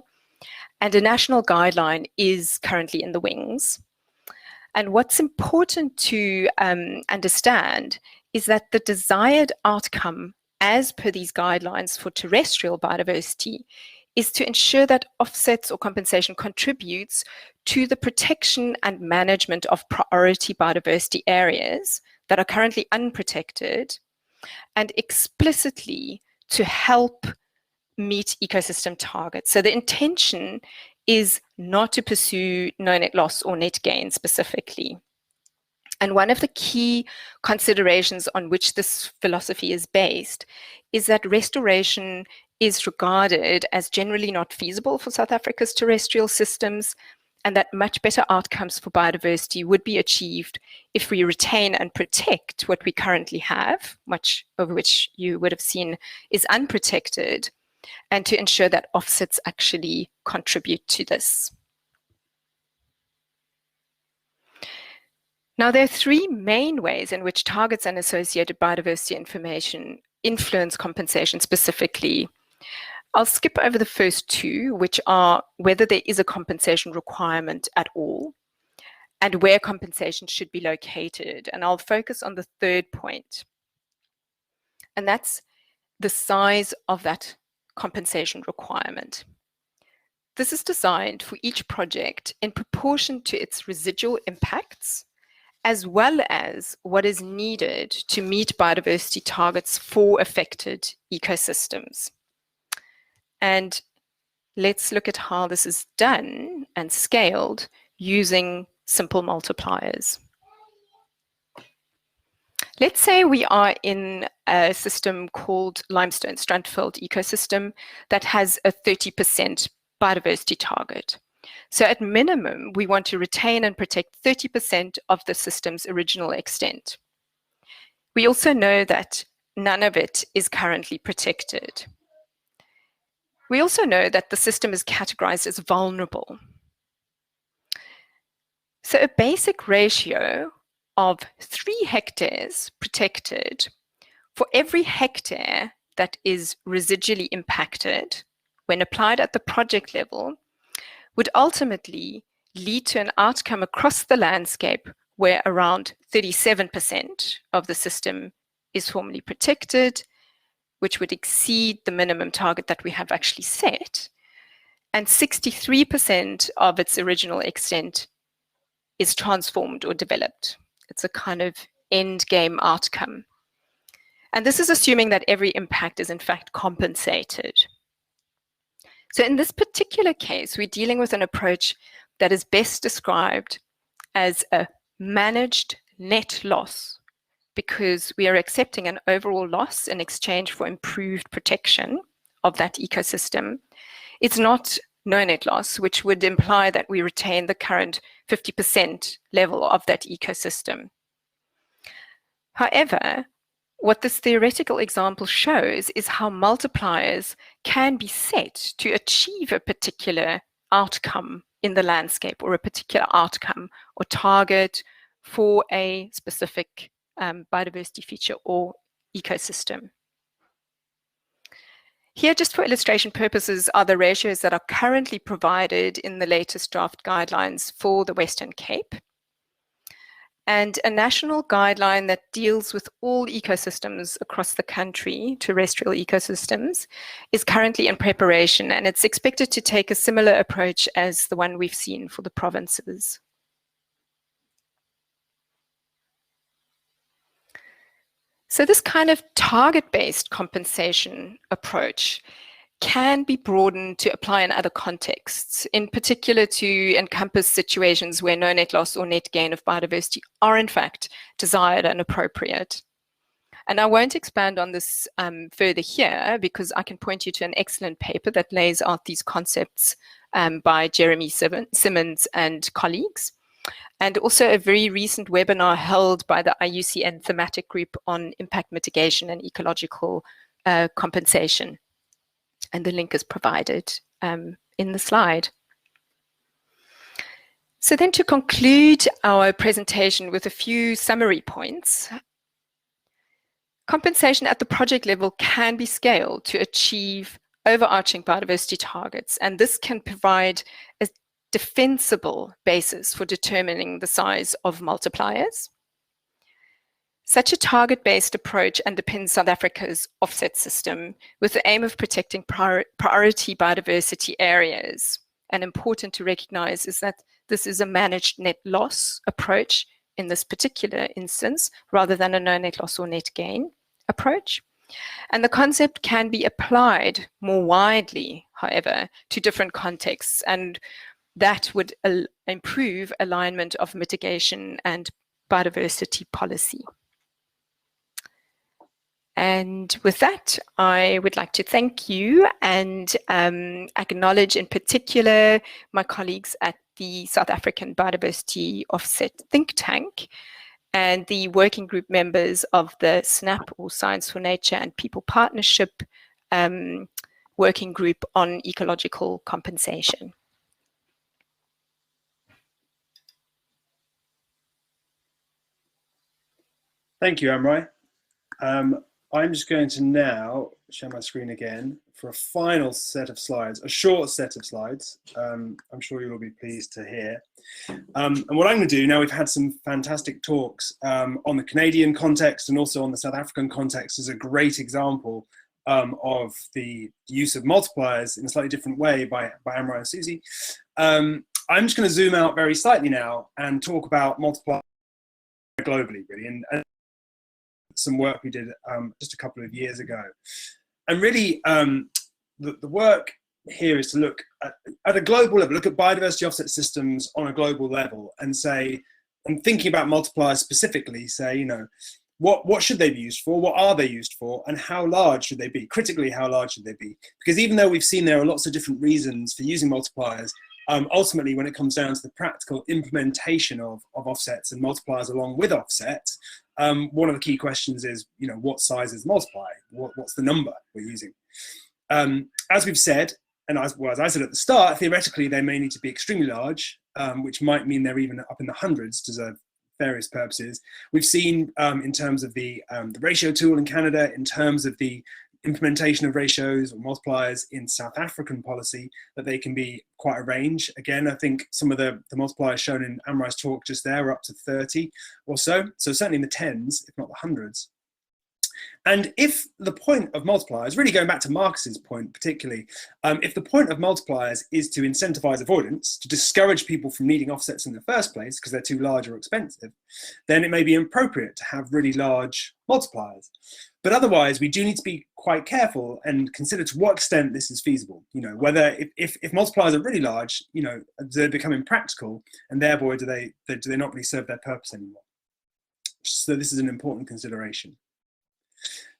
Speaker 5: and a national guideline is currently in the wings. And what's important to understand is that the desired outcome as per these guidelines for terrestrial biodiversity is to ensure that offsets or compensation contributes to the protection and management of priority biodiversity areas that are currently unprotected, and explicitly to help meet ecosystem targets. So the intention is not to pursue no net loss or net gain specifically. And one of the key considerations on which this philosophy is based is that restoration is regarded as generally not feasible for South Africa's terrestrial systems, and that much better outcomes for biodiversity would be achieved if we retain and protect what we currently have, much of which you would have seen is unprotected, and to ensure that offsets actually contribute to this. Now, there are three main ways in which targets and associated biodiversity information influence compensation specifically. I'll skip over the first two, which are whether there is a compensation requirement at all and where compensation should be located. And I'll focus on the third point, and that's the size of that compensation requirement. This is designed for each project in proportion to its residual impacts, as well as what is needed to meet biodiversity targets for affected ecosystems. And let's look at how this is done and scaled using simple multipliers. Let's say we are in a system called limestone Strandveld ecosystem that has a 30% biodiversity target. So at minimum, we want to retain and protect 30% of the system's original extent. We also know that none of it is currently protected. We also know that the system is categorized as vulnerable. So a basic ratio of 3 hectares protected for every hectare that is residually impacted when applied at the project level would ultimately lead to an outcome across the landscape where around 37% of the system is formally protected, which would exceed the minimum target that we have actually set, and 63% of its original extent is transformed or developed. It's a kind of end game outcome. And this is assuming that every impact is in fact compensated. So in this particular case, we're dealing with an approach that is best described as a managed net loss, because we are accepting an overall loss in exchange for improved protection of that ecosystem. It's not no net loss, which would imply that we retain the current 50% level of that ecosystem. However, what this theoretical example shows is how multipliers can be set to achieve a particular outcome in the landscape, or a particular outcome or target for a specific biodiversity feature or ecosystem. Here, just for illustration purposes, are the ratios that are currently provided in the latest draft guidelines for the Western Cape. And a national guideline that deals with all ecosystems across the country, terrestrial ecosystems, is currently in preparation, and it's expected to take a similar approach as the one we've seen for the provinces. So this kind of target-based compensation approach can be broadened to apply in other contexts, in particular to encompass situations where no net loss or net gain of biodiversity are in fact desired and appropriate. And I won't expand on this further here, because I can point you to an excellent paper that lays out these concepts by Jeremy Simmons and colleagues, and also a very recent webinar held by the IUCN thematic group on impact mitigation and ecological compensation. And the link is provided in the slide. So then, to conclude our presentation with a few summary points, compensation at the project level can be scaled to achieve overarching biodiversity targets, and this can provide a defensible basis for determining the size of multipliers. Such a target-based approach underpins South Africa's offset system with the aim of protecting priority biodiversity areas. And important to recognize is that this is a managed net loss approach in this particular instance, rather than a no net loss or net gain approach. And the concept can be applied more widely, however, to different contexts, and that would improve alignment of mitigation and biodiversity policy. And with that, I would like to thank you and acknowledge in particular my colleagues at the South African Biodiversity Offset Think Tank and the working group members of the SNAP, or Science for Nature and People Partnership working group on ecological compensation.
Speaker 2: Thank you, Amrei. I'm just going to now share my screen again for a final set of slides, a short set of slides. I'm sure you'll be pleased to hear. And what I'm going to do now, we've had some fantastic talks on the Canadian context and also on the South African context, is a great example of the use of multipliers in a slightly different way by Amrei and Susie. I'm just going to zoom out very slightly now and talk about multipliers globally, really, and some work we did just a couple of years ago. And really, the work here is to look at a global level, look at biodiversity offset systems on a global level and say, and thinking about multipliers specifically, say, you know, what should they be used for? What are they used for? And how large should they be? Critically, how large should they be? Because even though we've seen there are lots of different reasons for using multipliers, ultimately, when it comes down to the practical implementation of offsets and multipliers along with offsets, one of the key questions is, you know, what size is multiply? What's the number we're using? As we've said, and as I said at the start, theoretically, they may need to be extremely large, which might mean they're even up in the hundreds to serve various purposes. We've seen in terms of the ratio tool in Canada, in terms of the implementation of ratios or multipliers in South African policy, that they can be quite a range. Again, I think some of the multipliers shown in Amrei's talk just there are up to 30 or so. So certainly in the tens, if not the hundreds. And if the point of multipliers, really going back to Marcus's point particularly, if the point of multipliers is to incentivize avoidance, to discourage people from needing offsets in the first place because they're too large or expensive, then it may be inappropriate to have really large multipliers. But otherwise, we do need to be quite careful and consider to what extent this is feasible. You know, whether if multipliers are really large, you know, they become impractical, and therefore do they not really serve their purpose anymore. So this is an important consideration.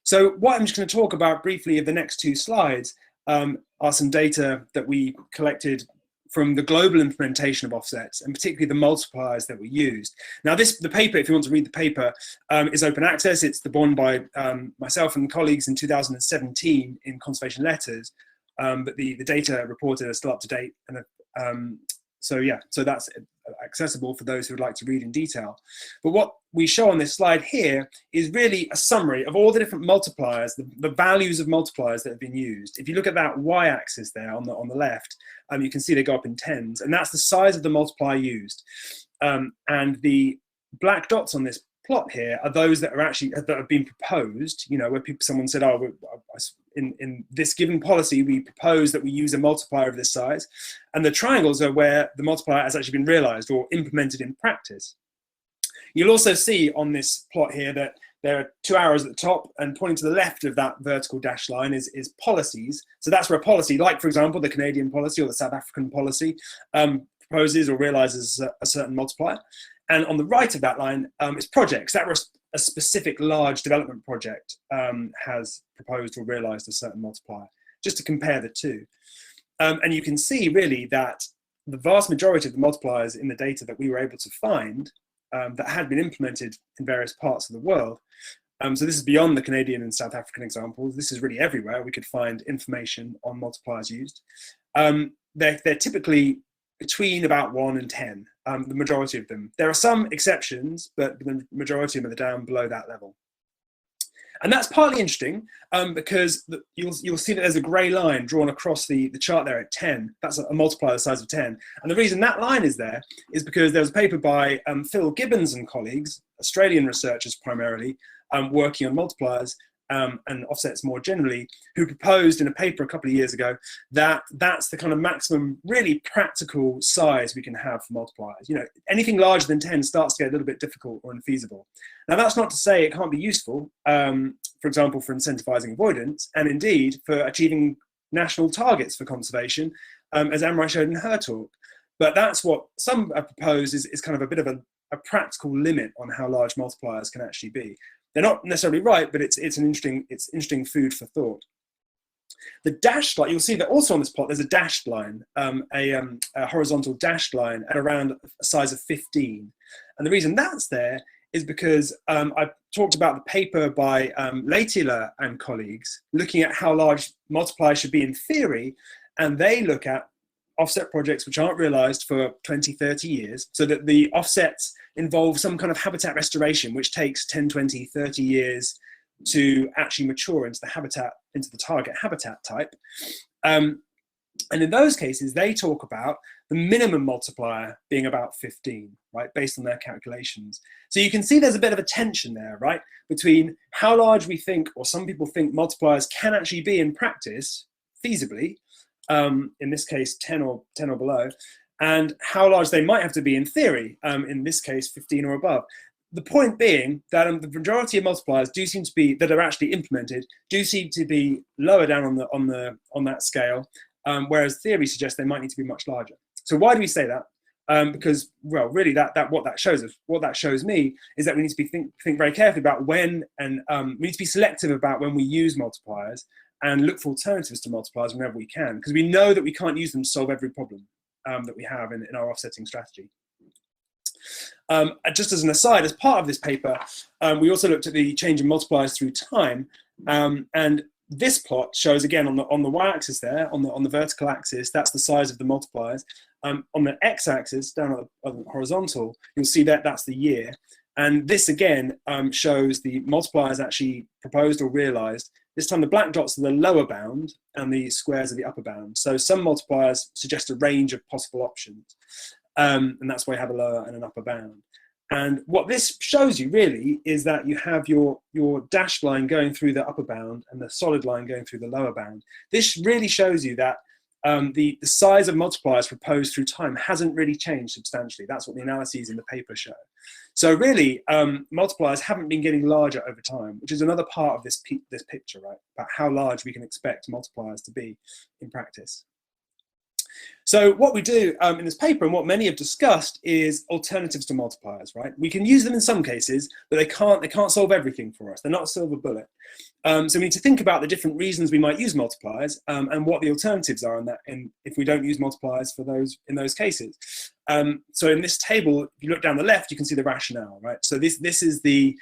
Speaker 2: So what I'm just going to talk about briefly of the next two slides are some data that we collected from the global implementation of offsets, and particularly the multipliers that were used. Now the paper, if you want to read the paper, is open access. It's the one by myself and colleagues in 2017 in Conservation Letters, but the data reported are still up to date. And so yeah, so that's accessible for those who would like to read in detail. But what we show on this slide here is really a summary of all the different multipliers, the values of multipliers that have been used. If you look at that y-axis there on the left, you can see they go up in tens, and that's the size of the multiplier used. And the black dots on this plot here are those that are actually that have been proposed. You know, where someone said, "Oh, in this given policy, we propose that we use a multiplier of this size," and the triangles are where the multiplier has actually been realised or implemented in practice. You'll also see on this plot here that there are two arrows at the top, and pointing to the left of that vertical dashed line is policies. So that's where a policy, like for example, the Canadian policy or the South African policy, proposes or realises a certain multiplier. And on the right of that line is projects. That a specific large development project has proposed or realised a certain multiplier, just to compare the two. And you can see really that the vast majority of the multipliers in the data that we were able to find that had been implemented in various parts of the world. So this is beyond the Canadian and South African examples. This is really everywhere we could find information on multipliers used. They're typically between about 1 and 10, the majority of them. There are some exceptions, but the majority of them are down below that level. And that's partly interesting because you'll see that there's a grey line drawn across the chart there at 10. That's a multiplier the size of 10. And the reason that line is there is because there was a paper by Phil Gibbons and colleagues, Australian researchers primarily, working on multipliers and offsets more generally, who proposed in a paper a couple of years ago that that's the kind of maximum really practical size we can have for multipliers. You know, anything larger than 10 starts to get a little bit difficult or unfeasible. Now that's not to say it can't be useful, for example, for incentivizing avoidance, and indeed for achieving national targets for conservation, as Amrei showed in her talk. But that's what some have proposed is kind of a bit of a practical limit on how large multipliers can actually be. They're not necessarily right, but it's interesting food for thought. The dashed line, you'll see that also on this plot, there's a dashed line, a horizontal dashed line at around a size of 15. And the reason that's there is because I talked about the paper by Leitila and colleagues looking at how large multipliers should be in theory, and they look at offset projects which aren't realized for 20, 30 years, so that the offsets involve some kind of habitat restoration, which takes 10, 20, 30 years to actually mature into the habitat, into the target habitat type. And in those cases, they talk about the minimum multiplier being about 15, right, based on their calculations. So you can see there's a bit of a tension there, right, between how large we think, or some people think, multipliers can actually be in practice, feasibly, in this case 10 or below, and how large they might have to be in theory, in this case 15 or above. The point being that the majority of multipliers do seem to be, that are actually implemented, do seem to be lower down on that scale, whereas theory suggests they might need to be much larger. So why do we say that? Because, well, really what that shows us, what that shows me, is that we need to be think very carefully about when, and we need to be selective about when we use multipliers, and look for alternatives to multipliers whenever we can, because we know that we can't use them to solve every problem that we have in our offsetting strategy. Just as an aside, as part of this paper, we also looked at the change in multipliers through time, and this plot shows, again, on the y-axis there, on the vertical axis, that's the size of the multipliers. On the x-axis, down on the horizontal, you'll see that that's the year. And this, again, shows the multipliers actually proposed or realized. This time the black dots are the lower bound and the squares are the upper bound. So some multipliers suggest a range of possible options. And that's why you have a lower and an upper bound. And what this shows you really is that you have your dashed line going through the upper bound and the solid line going through the lower bound. This really shows you that the size of multipliers proposed through time hasn't really changed substantially. That's what the analyses in the paper show. So really, multipliers haven't been getting larger over time, which is another part of this picture, right? About how large we can expect multipliers to be in practice. So what we do in this paper, and what many have discussed, is alternatives to multipliers, right? We can use them in some cases, but they can't solve everything for us. They're not a silver bullet. So we need to think about the different reasons we might use multipliers, and what the alternatives are in that, and if we don't use multipliers for those in those cases. So in this table, if you look down the left, you can see the rationale, right? So this is the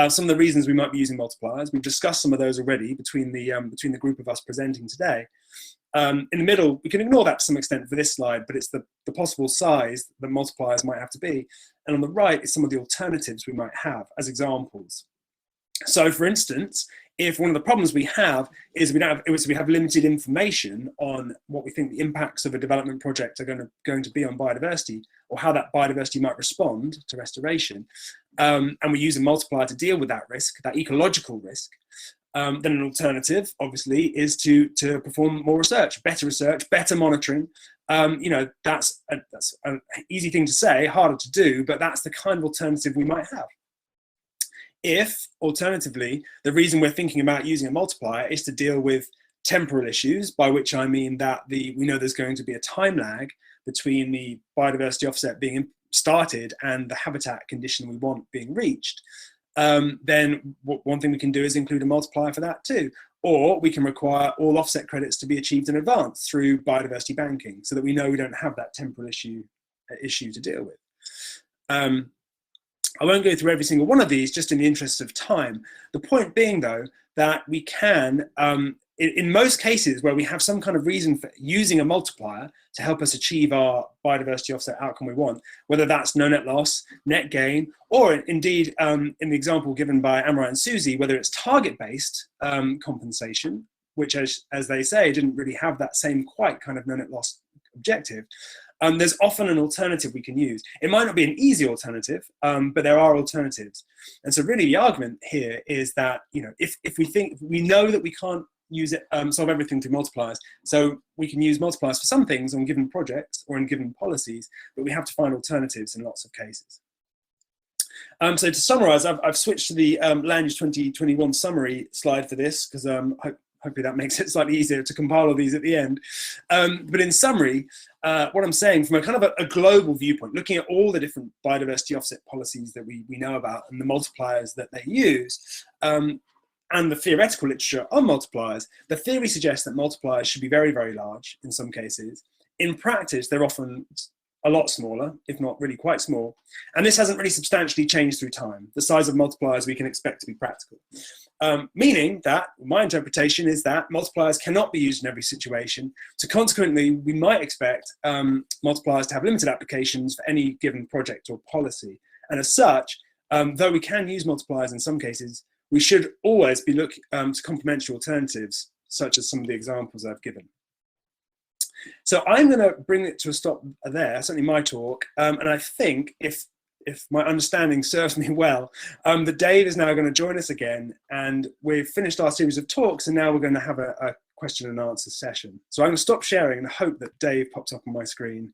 Speaker 2: some of the reasons we might be using multipliers. We've discussed some of those already between the group of us presenting today. In the middle, we can ignore that to some extent for this slide, but it's the possible size that multipliers might have to be. And on the right is some of the alternatives we might have as examples. So for instance, if one of the problems we have is we have limited information on what we think the impacts of a development project are going to be on biodiversity, or how that biodiversity might respond to restoration, and we use a multiplier to deal with that risk, that ecological risk, then an alternative, obviously, is to perform more research, better monitoring. You know, that's an easy thing to say, harder to do, but that's the kind of alternative we might have. If, alternatively, the reason we're thinking about using a multiplier is to deal with temporal issues, by which I mean that we know there's going to be a time lag between the biodiversity offset being started and the habitat condition we want being reached, then one thing we can do is include a multiplier for that too. Or we can require all offset credits to be achieved in advance through biodiversity banking, so that we know we don't have that temporal issue to deal with. I won't go through every single one of these, just in the interest of time. The point being, though, that we can, in most cases where we have some kind of reason for using a multiplier to help us achieve our biodiversity offset outcome we want, whether that's no net loss, net gain, or indeed, in the example given by Amara and Susie, whether it's target-based compensation, which, as they say, didn't really have that same quite kind of no net loss objective. There's often an alternative we can use. It might not be an easy alternative, but there are alternatives. And so really the argument here is that, you know, if we know that we can't use it, solve everything through multipliers, so we can use multipliers for some things on given projects or in given policies, but we have to find alternatives in lots of cases. So to summarize, I've switched to the Land Use 2021 summary slide for this, because hopefully that makes it slightly easier to compile all these at the end. But in summary, what I'm saying from a kind of a global viewpoint, looking at all the different biodiversity offset policies that we know about and the multipliers that they use, and the theoretical literature on multipliers, the theory suggests that multipliers should be very, very large in some cases. In practice, they're often a lot smaller, if not really quite small. And this hasn't really substantially changed through time. The size of multipliers we can expect to be practical. Meaning that my interpretation is that multipliers cannot be used in every situation. So consequently, we might expect multipliers to have limited applications for any given project or policy. And as such, though we can use multipliers in some cases, we should always be looking to complementary alternatives, such as some of the examples I've given. So I'm going to bring it to a stop there, certainly my talk. And I think if my understanding serves me well, that Dave is now going to join us again. And we've finished our series of talks, and now we're going to have a question and answer session. So I'm going to stop sharing and hope that Dave pops up on my screen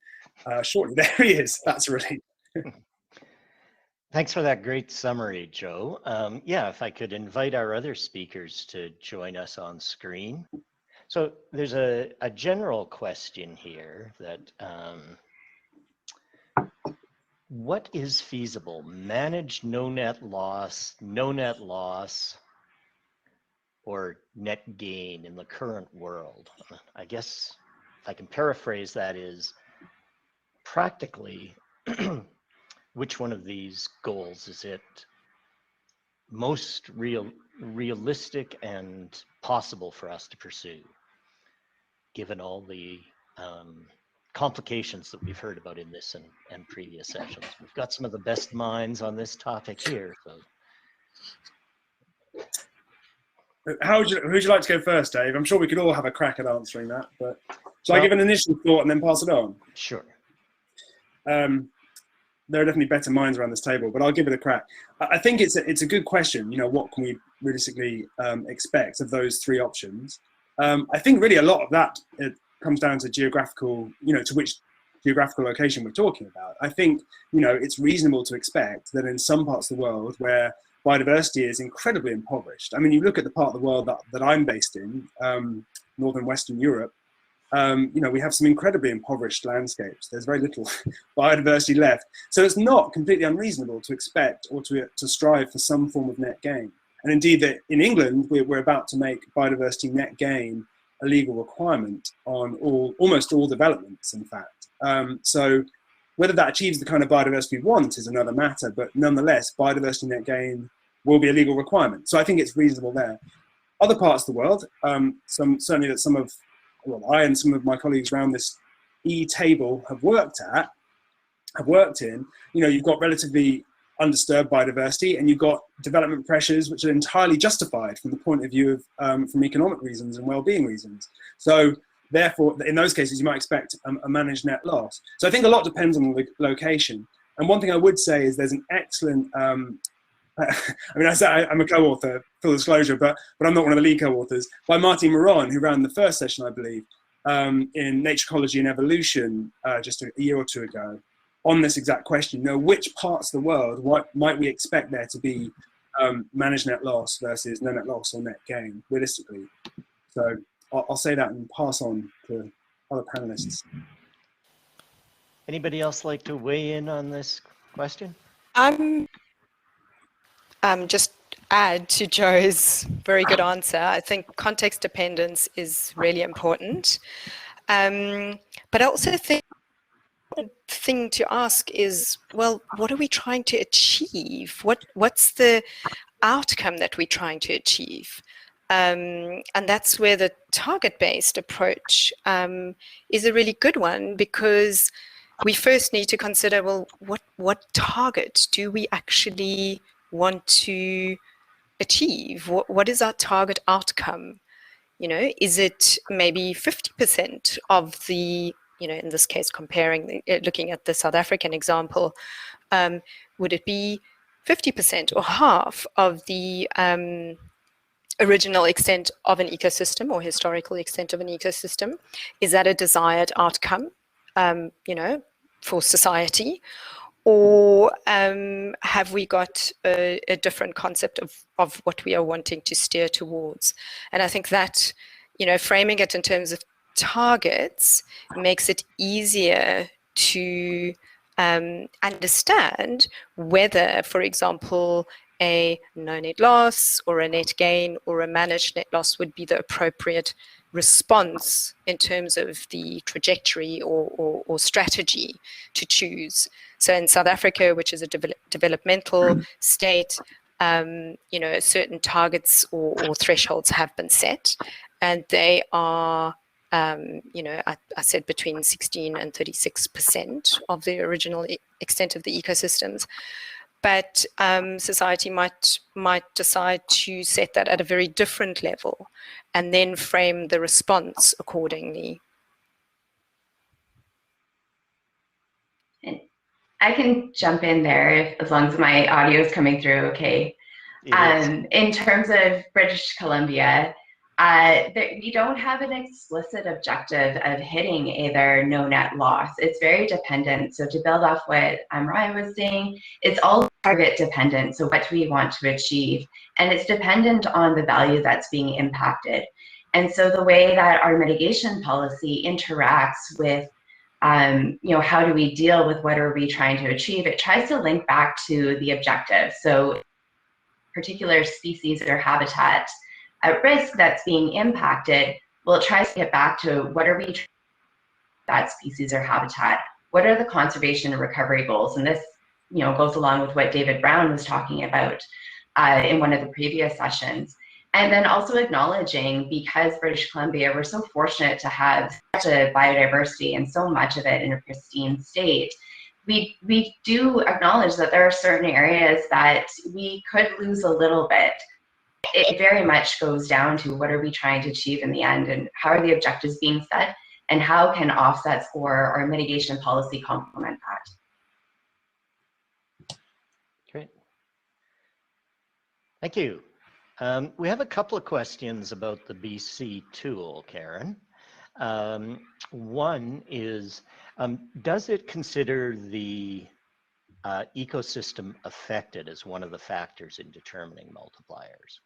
Speaker 2: shortly. There he is. That's a relief.
Speaker 1: Thanks for that great summary, Joe. Yeah, if I could invite our other speakers to join us on screen. So there's a general question here that what is feasible? Manage no net loss, or net gain in the current world? I guess if I can paraphrase that is practically which one of these goals is it most realistic and possible for us to pursue, given all the complications that we've heard about in this and previous sessions. We've got some of the best minds on this topic here. So.
Speaker 2: Who'd you like to go first, Dave? I'm sure we could all have a crack at answering that, but shall I give an initial thought and then pass it on?
Speaker 1: Sure.
Speaker 2: There are definitely better minds around this table, but I'll give it a crack. I think it's a good question. You know, what can we realistically expect of those three options? I think really a lot of that it comes down to geographical, to which geographical location we're talking about. I think, it's reasonable to expect that in some parts of the world where biodiversity is incredibly impoverished. I mean, you look at the part of the world that I'm based in, northern Western Europe, we have some incredibly impoverished landscapes. There's very little biodiversity left. So it's not completely unreasonable to expect or to strive for some form of net gain. And indeed, that in England, we're about to make biodiversity net gain a legal requirement on almost all developments, in fact. So whether that achieves the kind of biodiversity we want is another matter, but nonetheless, biodiversity net gain will be a legal requirement. So I think it's reasonable there. Other parts of the world, certainly that I and some of my colleagues around this table have worked in, you've got relatively undisturbed biodiversity, and you've got development pressures which are entirely justified from the point of view of from economic reasons and well-being reasons. So therefore, in those cases, you might expect a managed net loss. So I think a lot depends on the location. And one thing I would say is there's an excellent, I say I'm a co-author, full disclosure, but I'm not one of the lead co-authors, by Martin Moron, who ran the first session, I believe, in Nature, Ecology and Evolution just a year or two ago, on this exact question. Which parts of the world, what might we expect there to be managed net loss versus no net loss or net gain, realistically? So I'll say that and pass on to other panelists.
Speaker 1: Anybody else like to weigh in on this question?
Speaker 5: Just add to Joe's very good answer. I think context dependence is really important. But I also think the thing to ask is, well, what are we trying to achieve? What's the outcome that we're trying to achieve? And that's where the target-based approach is a really good one, because we first need to consider, well, what target do we actually want to achieve? What is our target outcome? Is it maybe 50% of the, in this case, looking at the South African example, would it be 50% or half of the original extent of an ecosystem or historical extent of an ecosystem? Is that a desired outcome, for society? or have we got a different concept of what we are wanting to steer towards? And I think that, you know, framing it in terms of targets makes it easier to understand whether, for example, a no net loss or a net gain or a managed net loss would be the appropriate response in terms of the trajectory or strategy to choose. So in South Africa, which is a developmental state, you know, certain targets or thresholds have been set, and they are, you know, I said between 16 and 36% of the original extent of the ecosystems. But society might decide to set that at a very different level and then frame the response accordingly.
Speaker 4: And I can jump in there as long as my audio is coming through okay. In terms of British Columbia, we don't have an explicit objective of hitting either no net loss. It's very dependent. So to build off what Ryan was saying, it's all target dependent. So what do we want to achieve? And it's dependent on the value that's being impacted. And so the way that our mitigation policy interacts with, you know, how do we deal with what are we trying to achieve? It tries to link back to the objective. So particular species or habitat at risk that's being impacted, well, it tries to get back to what are we that species or habitat? What are the conservation and recovery goals? And this, you know, goes along with what David Brown was talking about in one of the previous sessions. And then also acknowledging, because British Columbia, we're so fortunate to have such a biodiversity and so much of it in a pristine state, we do acknowledge that there are certain areas that we could lose a little bit. It very much goes down to what are we trying to achieve in the end, and how are the objectives being set, and how can offsets or our mitigation policy complement that.
Speaker 1: Great. Thank you. We have a couple of questions about the BC tool, Karen. One is, does it consider the ecosystem affected as one of the factors in determining multipliers?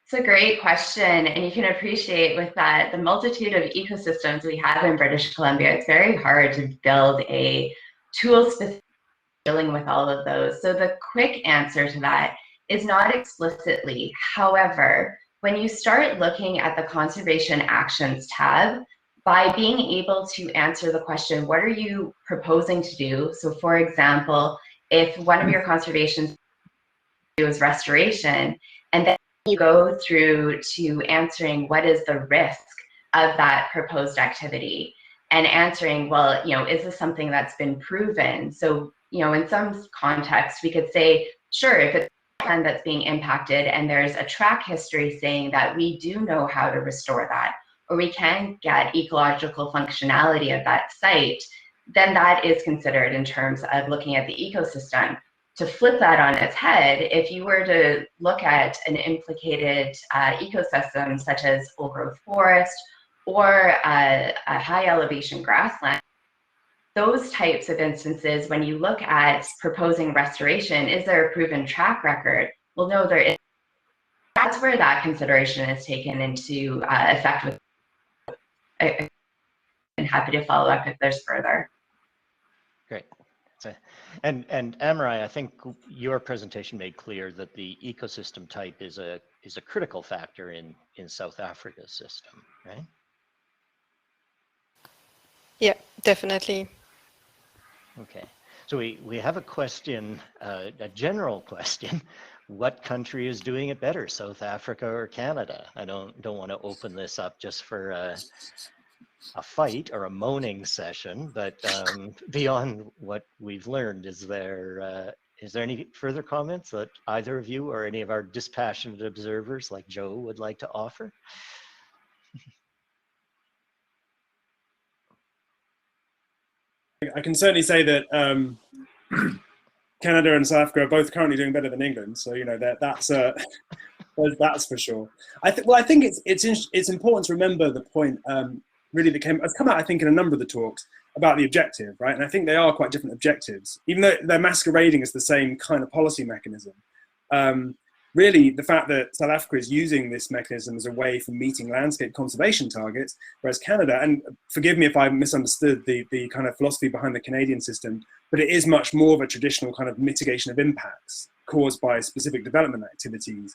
Speaker 4: It's a great question, and you can appreciate with that the multitude of ecosystems we have in British Columbia, it's very hard to build a tool specific dealing with all of those. So the quick answer to that is not explicitly. However, when you start looking at the Conservation Actions tab, by being able to answer the question, what are you proposing to do? So for example, if one of your conservation is restoration, and then you go through to answering what is the risk of that proposed activity, and answering, well, you know, is this something that's been proven? So, you know, in some context, we could say, sure, if it's land that's being impacted and there's a track history saying that we do know how to restore that, or we can get ecological functionality of that site, then that is considered in terms of looking at the ecosystem. To flip that on its head, if you were to look at an implicated ecosystem such as old growth forest or a high elevation grassland, those types of instances, when you look at proposing restoration, is there a proven track record? Well, no, there is. That's where that consideration is taken into effect with. I'm happy to follow up if there's further.
Speaker 1: Great. And Amarai, I think your presentation made clear that the ecosystem type is a critical factor in South Africa's system, right?
Speaker 5: Yeah, definitely.
Speaker 1: Okay, so we have a question, a general question. What country is doing it better, South Africa or Canada? I don't want to open this up just for a fight or a moaning session, but beyond what we've learned, is there any further comments that either of you or any of our dispassionate observers like Joe would like to offer?
Speaker 2: I can certainly say that Canada and South Africa are both currently doing better than England, so you know that's for sure. I think it's important to remember the point really that has come out, I think, in a number of the talks about the objective, right? And I think they are quite different objectives, even though they're masquerading as the same kind of policy mechanism. Really, the fact that South Africa is using this mechanism as a way for meeting landscape conservation targets, whereas Canada, and forgive me if I misunderstood the kind of philosophy behind the Canadian system, but it is much more of a traditional kind of mitigation of impacts caused by specific development activities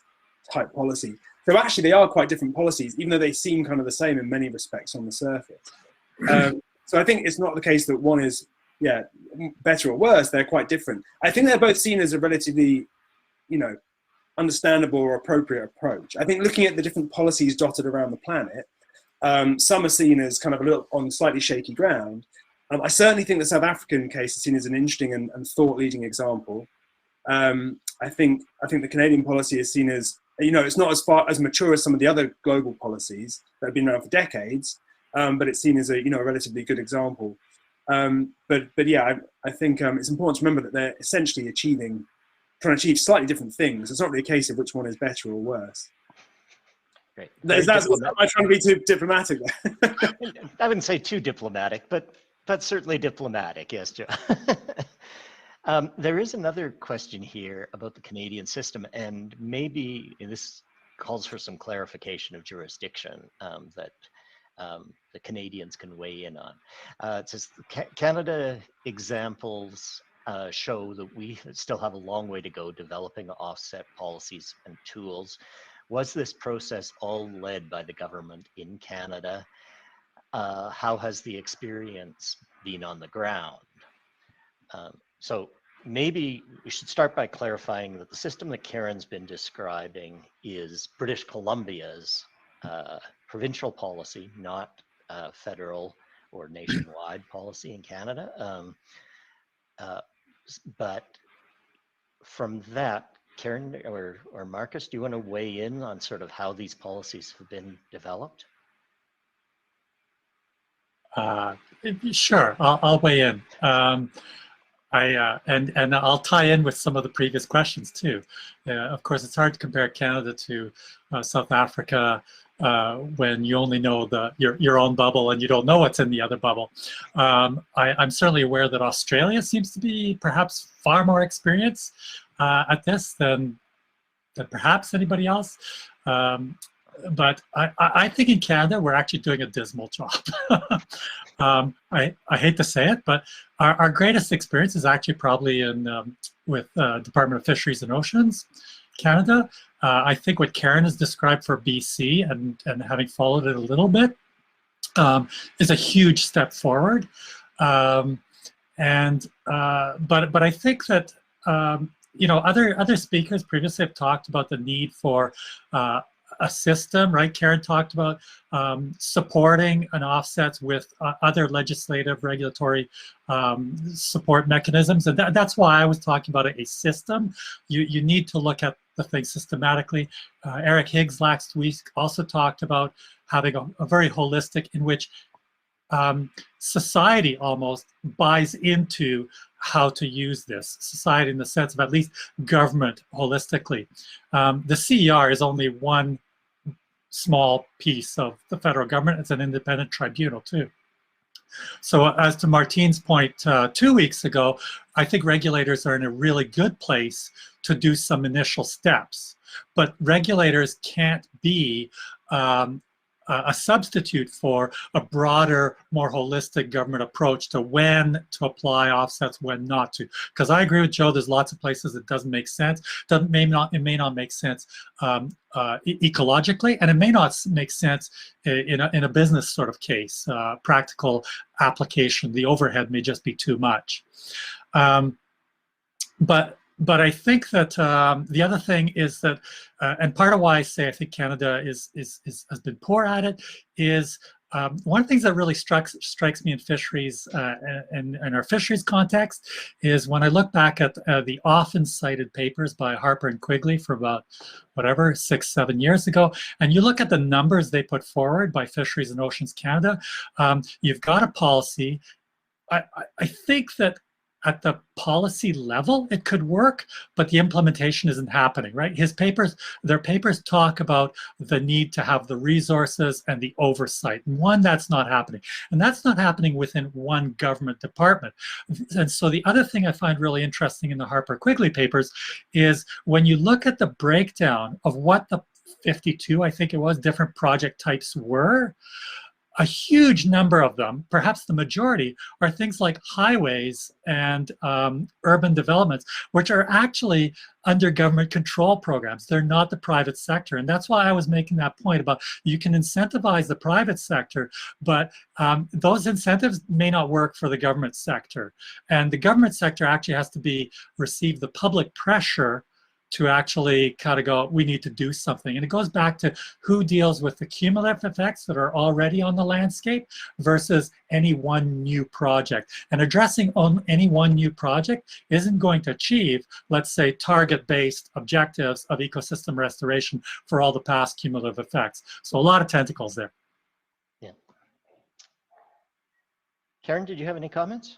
Speaker 2: type policy. So actually they are quite different policies, even though they seem kind of the same in many respects on the surface. So I think it's not the case that one is, yeah, better or worse, they're quite different. I think they're both seen as a relatively, you know, understandable or appropriate approach. I think looking at the different policies dotted around the planet, some are seen as kind of a little on slightly shaky ground. I certainly think the South African case is seen as an interesting and thought-leading example. I think the Canadian policy is seen as, you know, it's not as mature as some of the other global policies that have been around for decades, but it's seen as a, you know, a relatively good example. But yeah, I think it's important to remember that they're essentially trying to achieve slightly different things. It's not really a case of which one is better or worse.
Speaker 1: Great.
Speaker 2: Am I trying to be too diplomatic there?
Speaker 1: I wouldn't say too diplomatic, but certainly diplomatic, yes, Joe. There is another question here about the Canadian system, and maybe this calls for some clarification of jurisdiction that the Canadians can weigh in on. It says Canada examples show that we still have a long way to go developing offset policies and tools. Was this process all led by the government in Canada? How has the experience been on the ground? So maybe we should start by clarifying that the system that Karen's been describing is British Columbia's provincial policy, not federal or nationwide policy in Canada. But from that, Karen or Marcus, do you want to weigh in on sort of how these policies have been developed?
Speaker 3: Sure, I'll weigh in. And I'll tie in with some of the previous questions too. Of course, it's hard to compare Canada to South Africa when you only know your own bubble and you don't know what's in the other bubble. I'm certainly aware that Australia seems to be perhaps far more experienced at this than perhaps anybody else. But I think in Canada, we're actually doing a dismal job. I hate to say it, but our greatest experience is actually probably with Department of Fisheries and Oceans, Canada. I think what Karen has described for BC and having followed it a little bit is a huge step forward. But I think that you know, other speakers previously have talked about the need for a system, right? Karen talked about supporting an offsets with other legislative regulatory support mechanisms. And that's why I was talking about a system. You need to look at the thing systematically. Eric Higgs last week also talked about having a very holistic in which society almost buys into how to use this. Society in the sense of at least government holistically. The CER is only one small piece of the federal government. It's an independent tribunal too. So as to Martine's point 2 weeks ago, I think regulators are in a really good place to do some initial steps, but regulators can't be a substitute for a broader, more holistic government approach to when to apply offsets, when not to. Because I agree with Joe, there's lots of places it doesn't make sense. It may not make sense ecologically, and it may not make sense in a business sort of case. Practical application, the overhead may just be too much. But I think that the other thing is that, and part of why I say I think Canada has been poor at it, is one of the things that really strikes me in fisheries and our fisheries context is when I look back at the often cited papers by Harper and Quigley for about, whatever, 6-7 years ago, and you look at the numbers they put forward by Fisheries and Oceans Canada, you've got a policy. I think that at the policy level, it could work, but the implementation isn't happening, right? Their papers talk about the need to have the resources and the oversight. And one, that's not happening. And that's not happening within one government department. And so the other thing I find really interesting in the Harper Quigley papers is when you look at the breakdown of what the 52, I think it was, different project types were, a huge number of them, perhaps the majority, are things like highways and urban developments, which are actually under government control programs. They're not the private sector. And that's why I was making that point about you can incentivize the private sector, but those incentives may not work for the government sector. And the government sector actually has to receive the public pressure to actually kind of go, we need to do something. And it goes back to who deals with the cumulative effects that are already on the landscape versus any one new project. And addressing on any one new project isn't going to achieve, let's say, target-based objectives of ecosystem restoration for all the past cumulative effects. So a lot of tentacles there.
Speaker 1: Yeah. Karen, did you have any comments?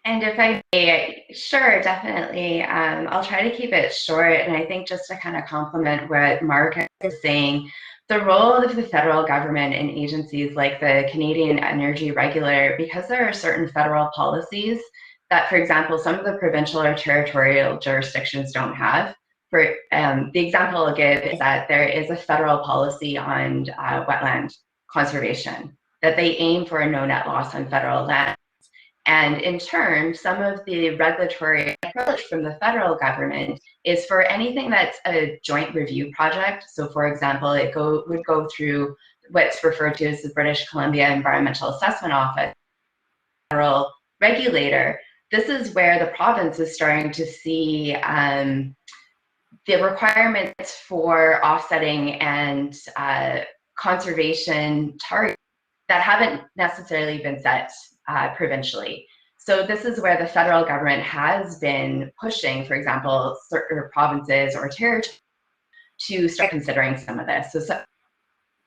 Speaker 4: And if I may, sure, definitely. I'll try to keep it short. And I think just to kind of complement what Mark is saying, the role of the federal government and agencies like the Canadian Energy Regulator, because there are certain federal policies that, for example, some of the provincial or territorial jurisdictions don't have. For the example I'll give is that there is a federal policy on wetland conservation, that they aim for a no net loss on federal land. And in turn, some of the regulatory approach from the federal government is for anything that's a joint review project. So for example, it would go through what's referred to as the British Columbia Environmental Assessment Office, federal regulator. This is where the province is starting to see the requirements for offsetting and conservation targets that haven't necessarily been set provincially. So this is where the federal government has been pushing, for example, certain provinces or territories to start considering some of this. So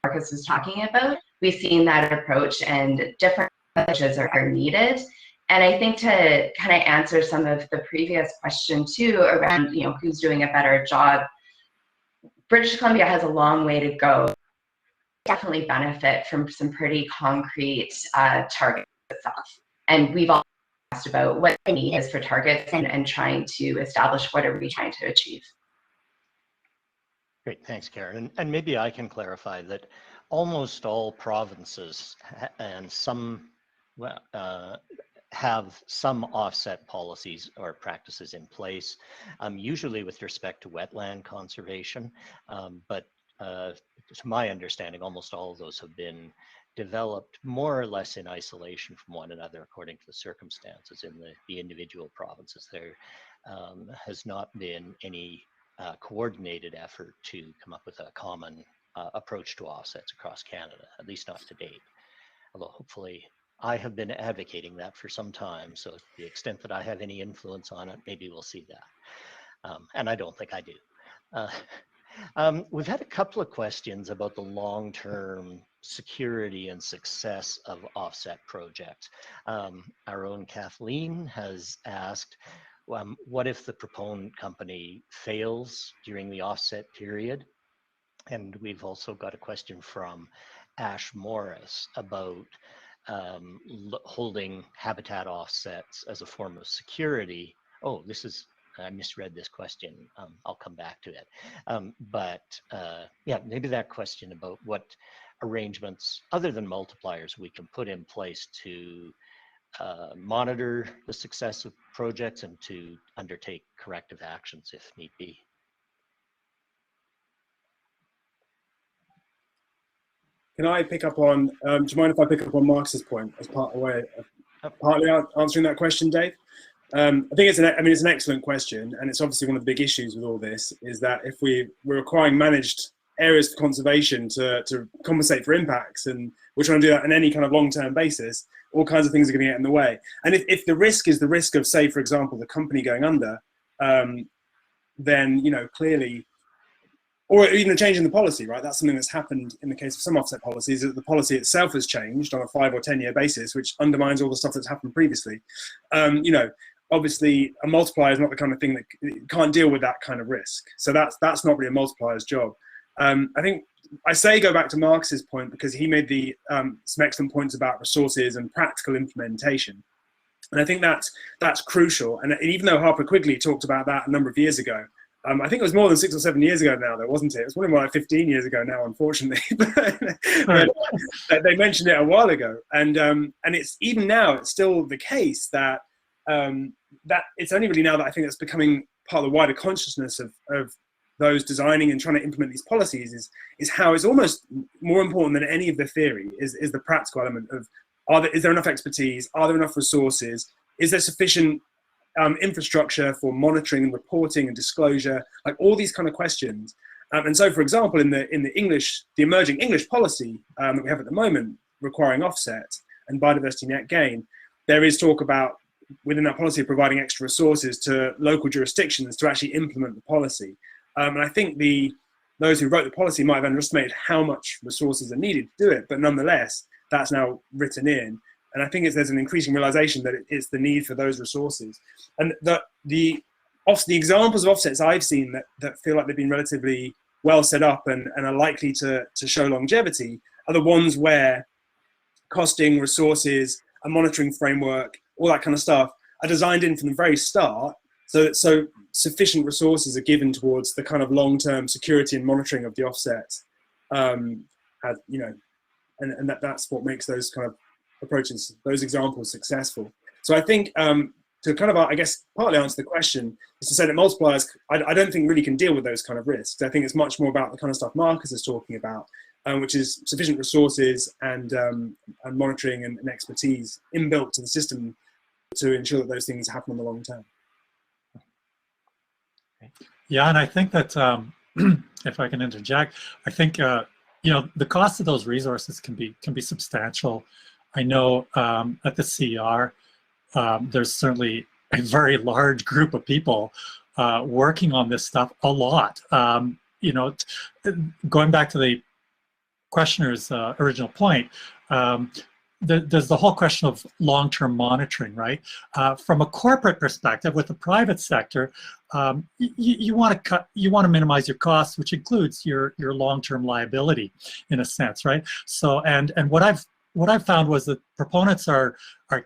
Speaker 4: Marcus was talking about, we've seen that approach, and different approaches are needed. And I think to kind of answer some of the previous question too around, who's doing a better job, British Columbia has a long way to go. Definitely benefit from some pretty concrete targets itself. And we've all asked about what the need is for targets and trying to establish what are we trying to achieve.
Speaker 1: Great, thanks, Karen. And maybe I can clarify that almost all provinces and some have some offset policies or practices in place, usually with respect to wetland conservation. But to my understanding, almost all of those have been developed more or less in isolation from one another according to the circumstances in the individual provinces. There has not been any coordinated effort to come up with a common approach to offsets across Canada, at least not to date. Although hopefully I have been advocating that for some time, so to the extent that I have any influence on it, maybe we'll see that. And I don't think I do. We've had a couple of questions about the long-term security and success of offset projects. Our own Kathleen has asked, what if the proponent company fails during the offset period? And we've also got a question from Ash Morris about holding habitat offsets as a form of security. Oh, I misread this question. I'll come back to it. Yeah, maybe that question about what arrangements other than multipliers we can put in place to monitor the success of projects and to undertake corrective actions if need be.
Speaker 2: Can I pick up on, do you mind if I pick up on Marcus's point as partly answering that question, Dave? I think it's an excellent question, and it's obviously one of the big issues with all this is that if we're requiring managed areas for conservation to compensate for impacts, and we're trying to do that on any kind of long-term basis, all kinds of things are going to get in the way. And if the risk is the risk of, say, for example, the company going under, then clearly, or even a change in the policy, right? That's something that's happened in the case of some offset policies, that the policy itself has changed on a 5 or 10 year basis, which undermines all the stuff that's happened previously. obviously a multiplier is not the kind of thing that can't deal with that kind of risk. So that's not really a multiplier's job. I think I say go back to Marcus's point because he made some excellent points about resources and practical implementation. And I think that's crucial. And even though Harper Quigley talked about that a number of years ago, I think it was more than 6 or 7 years ago now, though, wasn't it? It was probably more like 15 years ago now, unfortunately. but they mentioned it a while ago. And it's even now, it's still the case that that it's only really now that I think that's becoming part of the wider consciousness of those designing and trying to implement these policies is how it's almost more important than any of the theory is the practical element of is there enough expertise? Are there enough resources? Is there sufficient infrastructure for monitoring and reporting and disclosure? Like all these kind of questions. And so, for example, in the emerging English policy that we have at the moment, requiring offset and biodiversity net gain, there is talk about within that policy providing extra resources to local jurisdictions to actually implement the policy. And I think those who wrote the policy might have underestimated how much resources are needed to do it, but nonetheless, that's now written in. And I think there's an increasing realization that it's the need for those resources. And the examples of offsets I've seen that feel like they've been relatively well set up and are likely to show longevity are the ones where costing, resources, a monitoring framework, all that kind of stuff are designed in from the very start so sufficient resources are given towards the kind of long-term security and monitoring of the offset. And that's what makes those kind of approaches, those examples successful. So I think to kind of, I guess, partly answer the question is to say that multipliers, I don't think really can deal with those kind of risks. I think it's much more about the kind of stuff Marcus is talking about, which is sufficient resources and monitoring and expertise inbuilt to the system to ensure that those things happen in the long term.
Speaker 3: Yeah, and I think that if I can interject, I think the cost of those resources can be substantial. I know at the CER, there's certainly a very large group of people working on this stuff a lot. Going back to the questioner's original point, there's the whole question of long-term monitoring, right? From a corporate perspective, with the private sector, you want to minimize your costs, which includes your long-term liability, in a sense, right? So, and what I've found was that proponents are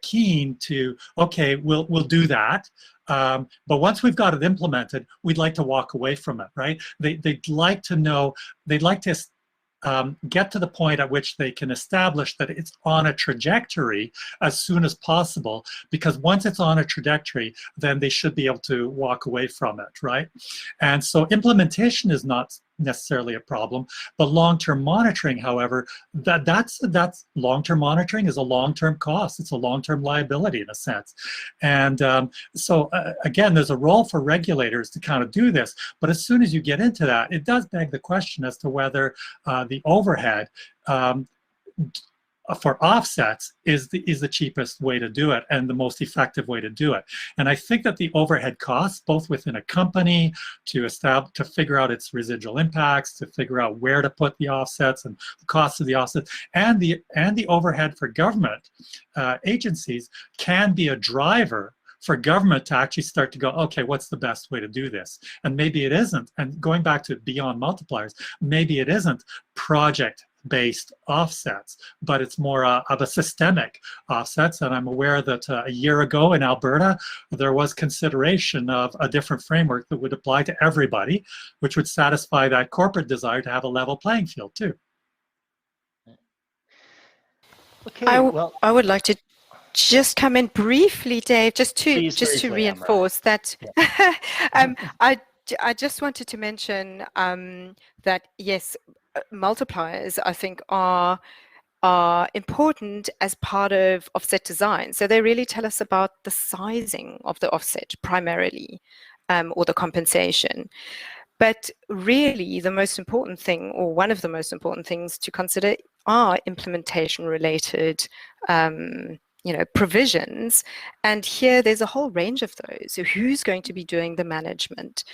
Speaker 3: keen to, okay, we'll do that, but once we've got it implemented, we'd like to walk away from it, right? They'd like to know, they'd like to get to the point at which they can establish that it's on a trajectory as soon as possible, because once it's on a trajectory, then they should be able to walk away from it, right? And so implementation is not necessarily a problem, but long-term monitoring, however, that's long-term monitoring is a long-term cost. It's a long-term liability in a sense. And so again, there's a role for regulators to kind of do this, but as soon as you get into that, it does beg the question as to whether the overhead for offsets is the cheapest way to do it and the most effective way to do it. And I think that the overhead costs, both within a company to figure out its residual impacts, to figure out where to put the offsets and the costs of the offsets, and the overhead for government agencies can be a driver for government to actually start to go, okay, what's the best way to do this? And maybe it isn't, and going back to beyond multipliers, maybe it isn't project-based offsets, but it's more of a systemic offsets. And I'm aware that a year ago in Alberta, there was consideration of a different framework that would apply to everybody, which would satisfy that corporate desire to have a level playing field too.
Speaker 1: Okay,
Speaker 5: I would like to just come in briefly, Dave, just to
Speaker 1: briefly,
Speaker 5: reinforce that.
Speaker 1: Yeah.
Speaker 5: I just wanted to mention that yes, multipliers I think are important as part of offset design. So they really tell us about the sizing of the offset primarily, or the compensation. But really the most important thing, or one of the most important things to consider, are implementation related provisions. And here there's a whole range of those. So who's going to be doing the management?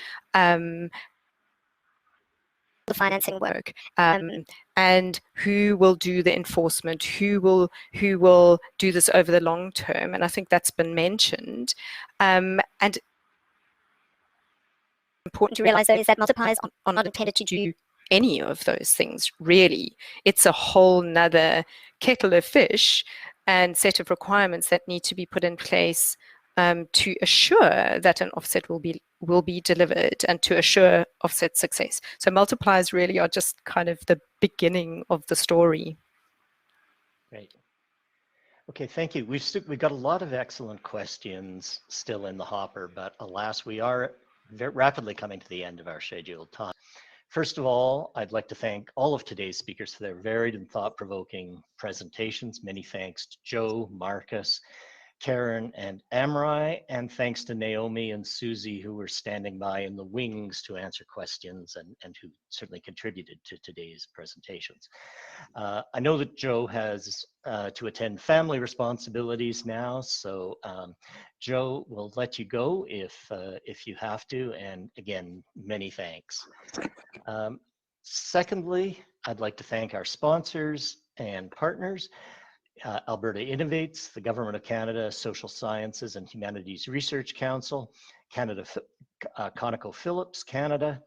Speaker 5: the financing work, and who will do the enforcement, who will do this over the long term. And I think that's been mentioned. And important to realize, though, is that multipliers are not intended to do any of those things, really. It's a whole nother kettle of fish and set of requirements that need to be put in place to assure that an offset will be delivered and to assure offset success. So multipliers really are just kind of the beginning of the story.
Speaker 1: Great. Okay, thank you. We've got a lot of excellent questions still in the hopper, but alas, we are very rapidly coming to the end of our scheduled time. First of all, I'd like to thank all of today's speakers for their varied and thought-provoking presentations. Many thanks to Joe, Marcus, Karen, and Amri, and thanks to Naomi and Susie, who were standing by in the wings to answer questions and who certainly contributed to today's presentations. I know that Joe has to attend family responsibilities now, so Joe, we'll let you go if you have to, and again, many thanks. Secondly, I'd like to thank our sponsors and partners. Alberta Innovates, the Government of Canada, Social Sciences and Humanities Research Council, ConocoPhillips Canada,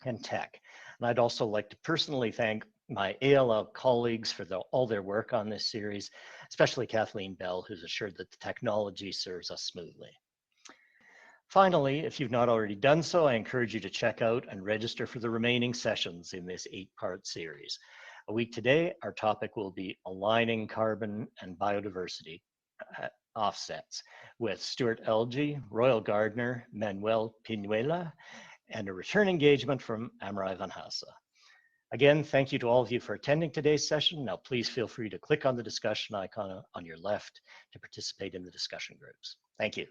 Speaker 1: and Tech. And I'd also like to personally thank my ALL colleagues for all their work on this series, especially Kathleen Bell, who's assured that the technology serves us smoothly. Finally, if you've not already done so, I encourage you to check out and register for the remaining sessions in this 8-part series. A week today, our topic will be aligning carbon and biodiversity offsets with Stuart Elgie, Royal Gardner, Manuel Pinuela, and a return engagement from Amri Van Hassa. Again, thank you to all of you for attending today's session. Now, please feel free to click on the discussion icon on your left to participate in the discussion groups. Thank you.